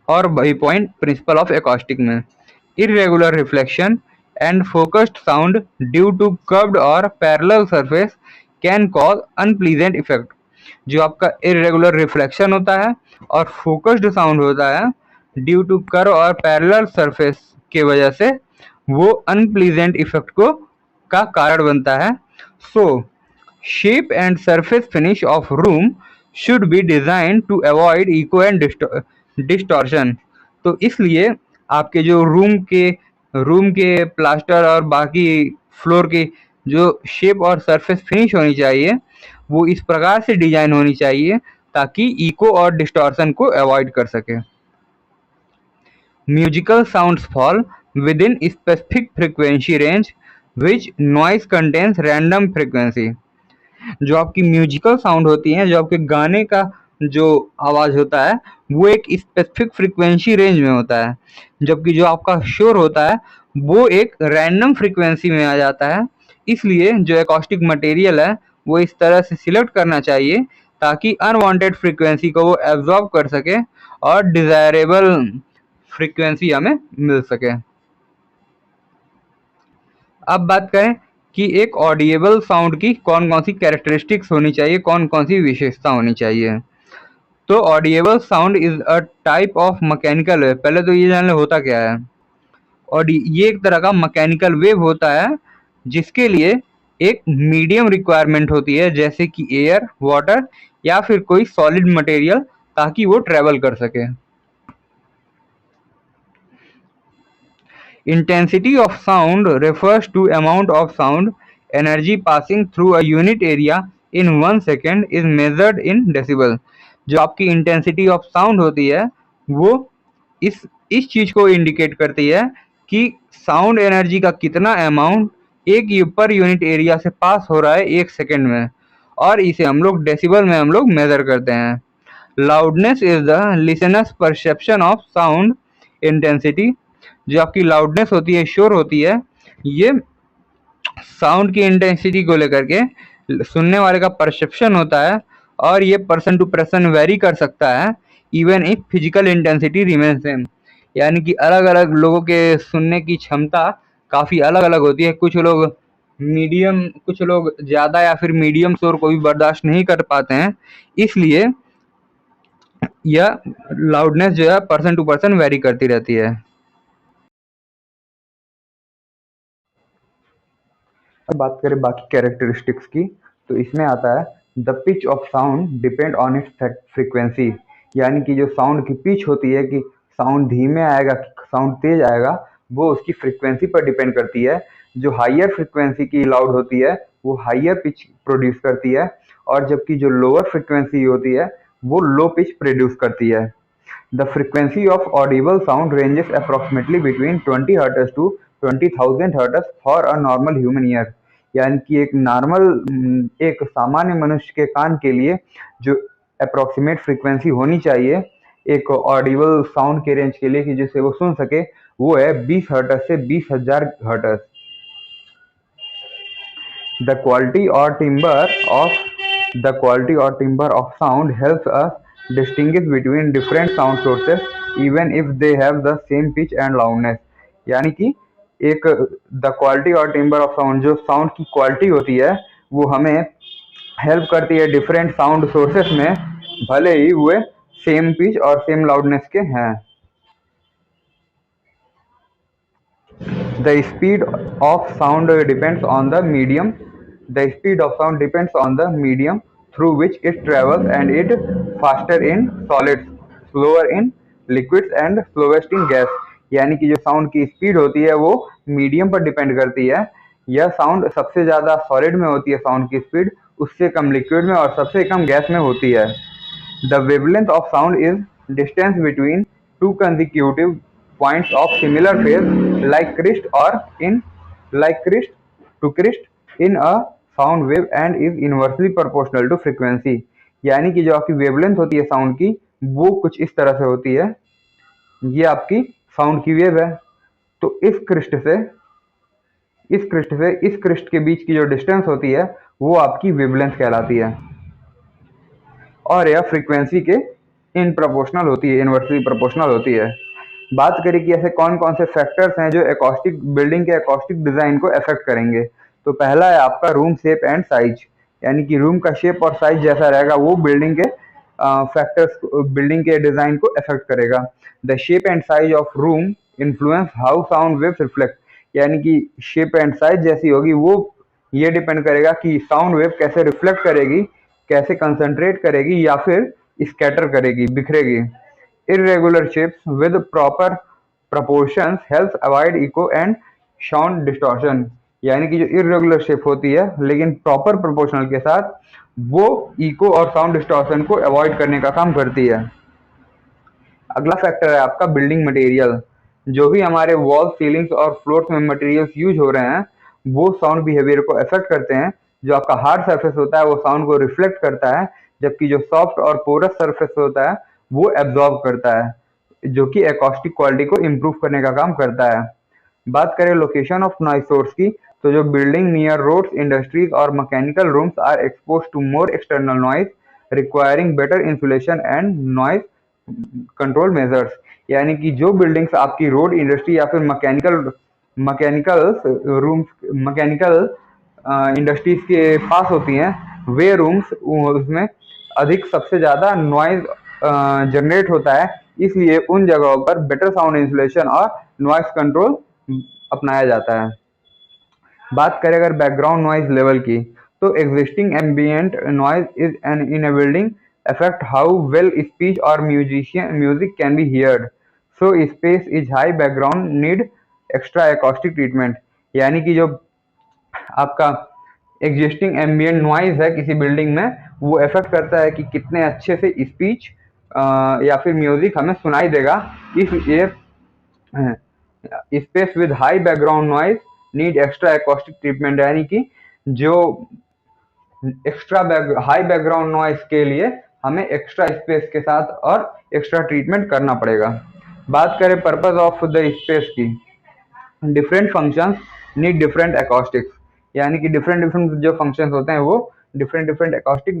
और वही पॉइंट प्रिंसिपल ऑफ एकॉस्टिक में। Irregular reflection and focused sound due to curved और parallel surface can cause unpleasant effect. जो आपका इरेगुलर रिफ्लेक्शन होता है और फोकस्ड साउंड होता है ड्यू टू कर्व और पैरेलल सरफेस के वजह से, वो अनप्लीजेंट इफेक्ट को का कारण बनता है। So shape and surface finish of room should be design to avoid echo and distortion. तो इसलिए आपके जो रूम के प्लास्टर और बाकी फ्लोर की जो शेप और सरफेस फिनिश होनी चाहिए वो इस प्रकार से डिजाइन होनी चाहिए ताकि इको और डिस्टॉर्शन को अवॉइड कर सके। Musical sounds fall with in specific frequency range which noise contains random frequency. जो आपकी म्यूजिकल साउंड होती हैं, जो आपके गाने का जो आवाज़ होता है वो एक स्पेसिफिक फ्रीक्वेंसी रेंज में होता है, जबकि जो आपका शोर होता है वो एक रैंडम फ्रीक्वेंसी में आ जाता है। इसलिए जो एकॉस्टिक मटेरियल है वो इस तरह से सिलेक्ट करना चाहिए ताकि अनवांटेड फ्रीक्वेंसी को वो एब्जॉर्ब कर सके और डिज़ायरेबल फ्रीक्वेंसी हमें मिल सके। अब बात करें कि एक ऑडिएबल साउंड की कौन कौन सी कैरेक्टरिस्टिक्स होनी चाहिए, कौन कौन सी विशेषता होनी चाहिए। तो audible sound is a type of mechanical wave. पहले तो ये जान ले होता क्या है। और ये एक तरह का मैकेनिकल वेव होता है जिसके लिए एक मीडियम रिक्वायरमेंट होती है, जैसे कि एयर, वाटर या फिर कोई सॉलिड मटेरियल, ताकि वो ट्रेवल कर सके। Intensity of sound refers to amount of sound energy passing through a unit area in 1 second is measured in decibel। जो आपकी इंटेंसिटी ऑफ साउंड होती है वो इस चीज को इंडिकेट करती है कि साउंड एनर्जी का कितना अमाउंट एक पर यूनिट एरिया से पास हो रहा है 1 सेकेंड में, और इसे हम लोग डेसिबल में हम लोग मेजर करते हैं। Loudness is the listeners perception of sound intensity. जो आपकी लाउडनेस होती है, शोर होती है, ये साउंड की इंटेंसिटी को लेकर के सुनने वाले का परसेप्शन होता है, और ये पर्सन टू पर्सन वेरी कर सकता है even if physical intensity remain same. यानी कि अलग अलग लोगों के सुनने की क्षमता काफ़ी अलग अलग होती है। कुछ लोग ज़्यादा या फिर मीडियम शोर को भी बर्दाश्त नहीं कर पाते हैं, इसलिए यह लाउडनेस जो है पर्सन टू पर्सन वेरी करती रहती है। अब बात करें बाकी कैरेक्टरिस्टिक्स की, तो इसमें आता है the pitch of sound depend on it's frequency. यानी कि जो साउंड की पिच होती है कि साउंड धीमे आएगा कि साउंड तेज आएगा, वो उसकी फ्रीक्वेंसी पर डिपेंड करती है। जो हाइयर फ्रीक्वेंसी की लाउड होती है वो हाइयर पिच प्रोड्यूस करती है, और जबकि जो लोअर फ्रीक्वेंसी होती है वो लो पिच प्रोड्यूस करती है। The frequency of audible sound ranges approximately between 20 Hz to 20,000 hertz for a normal human ear. यानी कि एक सामान्य मनुष्य के कान के लिए जो अप्रोक्सीमेट फ्रीक्वेंसी होनी चाहिए एक ऑडिबल साउंड के रेंज के लिए कि जिसे वो सुन सके, वो है 20 हर्ट्ज से 20,000 hertz. The quality or timbre of sound helps us distinguish between different sound sources even if they have the same pitch and loudness। यानी कि एक द क्वालिटी और टिम्बर ऑफ साउंड, जो साउंड की क्वालिटी होती है वो हमें हेल्प करती है डिफरेंट साउंड सोर्सेस में, भले ही वे सेम पिच और सेम लाउडनेस के हैं। The speed of sound depends on the medium. The speed of sound depends on the medium through which it travels, and it faster in solids, slower in liquids and slowest in gas। यानी कि जो sound की speed होती है वो medium पर depend करती है। यह साउंड सबसे ज़्यादा सॉलिड में होती है साउंड की स्पीड, उससे कम लिक्विड में और सबसे कम गैस में होती है। The wavelength of sound is distance between two consecutive points of similar phase, like crest to crest in a sound wave, and is inversely proportional to frequency। यानी कि जो आपकी वेवलेंथ होती है साउंड की वो कुछ इस तरह से होती है, ये आपकी साउंड की वेव है। तो इस क्रिस्ट के बीच की जो डिस्टेंस होती है वो आपकी वेवलेंथ कहलाती है, और यह फ्रीक्वेंसी के इन प्रोपोर्शनल होती है, इनवर्सली प्रोपोर्शनल होती है। बात करें कि ऐसे कौन कौन से फैक्टर्स हैं जो एकॉस्टिक बिल्डिंग के एकॉस्टिक डिज़ाइन को अफेक्ट करेंगे। तो पहला है आपका रूम शेप एंड साइज, यानी कि रूम का शेप और साइज जैसा रहेगा वो फैक्टर्स बिल्डिंग के डिज़ाइन को अफेक्ट करेगा। The shape and size of room influence how sound waves reflect. यानी कि शेप एंड साइज जैसी होगी वो ये डिपेंड करेगा कि साउंड वेव कैसे रिफ्लेक्ट करेगी, कैसे कंसंट्रेट करेगी या फिर स्कैटर करेगी, बिखरेगी। Irregular shapes with proper proportions helps avoid echo and sound distortion. यानी कि जो इर्रेगुलर शेप होती है लेकिन प्रॉपर प्रोपोर्शनल के साथ, वो इको और साउंड डिस्टॉर्शन को अवॉइड करने का काम करती है। अगला फैक्टर है आपका बिल्डिंग मटेरियल। जो भी हमारे वॉल, सीलिंग्स और फ्लोर्स में मटेरियल्स यूज हो रहे हैं वो साउंड बिहेवियर को अफेक्ट करते हैं। जो आपका हार्ड सरफेस होता है वो साउंड को रिफ्लेक्ट करता है, जबकि जो सॉफ्ट और पोरस सरफेस होता है वो एब्जॉर्ब करता है, जो कि एकॉस्टिक क्वालिटी को इम्प्रूव करने का काम करता है। बात करें लोकेशन ऑफ नॉइज सोर्स की, तो जो बिल्डिंग नियर रोड्स, इंडस्ट्रीज और mechanical rooms are expose to more external noise requiring better insulation and noise control measures. यानी कि जो बिल्डिंग्स आपकी रोड, इंडस्ट्री या फिर मैकेनिकल इंडस्ट्रीज के पास होती हैं, वे रूम्स उसमें अधिक सबसे ज़्यादा नॉइज जनरेट होता है, इसलिए उन जगहों पर बेटर साउंड इंसुलेशन और नॉइज कंट्रोल अपनाया जाता है। बात करें अगर बैकग्राउंड नॉइज लेवल की, तो existing ambient noise is an in a building affect how well speech or music can be heard, so space is high background need extra acoustic treatment। यानी कि जो आपका एग्जिस्टिंग एम्बियंट नॉइज है किसी building में, वो अफेक्ट करता है कि कितने अच्छे से स्पीच या फिर म्यूजिक हमें सुनाई देगा। इसलिए space with high background noise need extra acoustic treatment. यानी कि जो हाई बैकग्राउंड नॉइज के लिए हमें एक्स्ट्रा स्पेस के साथ और एक्स्ट्रा ट्रीटमेंट करना पड़ेगा। बात करें पर्पस ऑफ द स्पेस की, different functions need different acoustics. यानी कि डिफरेंट जो फंक्शंस होते हैं वो डिफरेंट एकॉस्टिक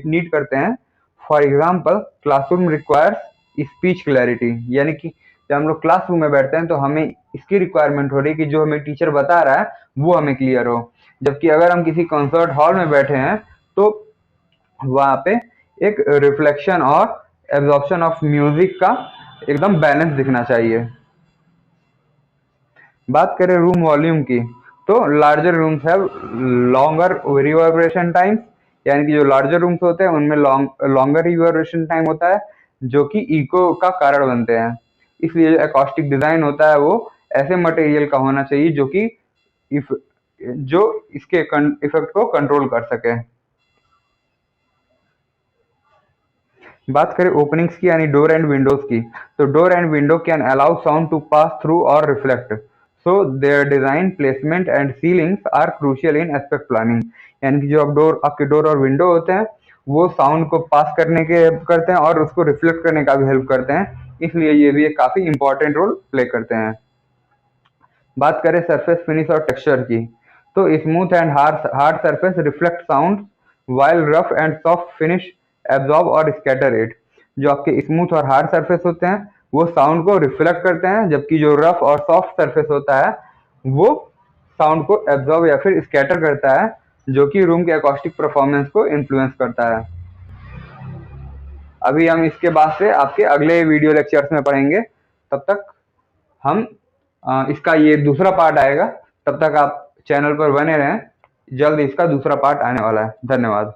नीड करते हैं। For example classroom requires speech clarity. यानी कि जब हम लोग क्लासरूम में बैठते हैं तो हमें इसकी रिक्वायरमेंट हो रही है कि जो हमें टीचर बता रहा है वो हमें क्लियर हो, जबकि अगर हम किसी कॉन्सर्ट हॉल में बैठे हैं तो वहाँ पे एक रिफ्लेक्शन और एब्जॉर्प्शन ऑफ म्यूजिक का एकदम बैलेंस दिखना चाहिए। बात करें रूम वॉल्यूम की, तो larger rooms have longer reverberation time. यानी कि जो लार्जर रूम्स होते हैं उनमें लॉन्गर रिवर्बरेशन टाइम होता है, जो कि इको का कारण बनते हैं। इसलिए जो एकॉस्टिक डिजाइन होता है वो ऐसे मटेरियल का होना चाहिए जो इसके इफेक्ट को कंट्रोल कर सके। बात करें ओपनिंग्स की यानी डोर एंड विंडोज की, तो door and window can allow sound to pass through और reflect. So their design, placement and sealings are crucial in aspect planning. यानी कि जो आपके डोर और विंडो होते हैं वो साउंड को पास करने के करते हैं और उसको रिफ्लेक्ट करने का भी हेल्प करते हैं, इसलिए ये भी एक काफ़ी इंपॉर्टेंट रोल प्ले करते हैं। बात करें सरफेस फिनिश और टेक्सचर की, तो smooth and hard surface reflect sound while rough and soft finish absorb और स्कैटर इट। जो आपके स्मूथ और हार्ड सरफेस होते हैं वो साउंड को रिफ्लेक्ट करते हैं, जबकि जो रफ और सॉफ्ट सरफेस होता है वो साउंड को एब्जॉर्ब या फिर स्कैटर करता है, जो कि रूम के अकॉस्टिक परफॉर्मेंस को इन्फ्लुएंस करता है। अभी हम इसके बाद से आपके अगले वीडियो लेक्चर्स में पढ़ेंगे। तब तक हम इसका ये दूसरा पार्ट आएगा, तब तक आप चैनल पर बने रहें, जल्द इसका दूसरा पार्ट आने वाला है। धन्यवाद।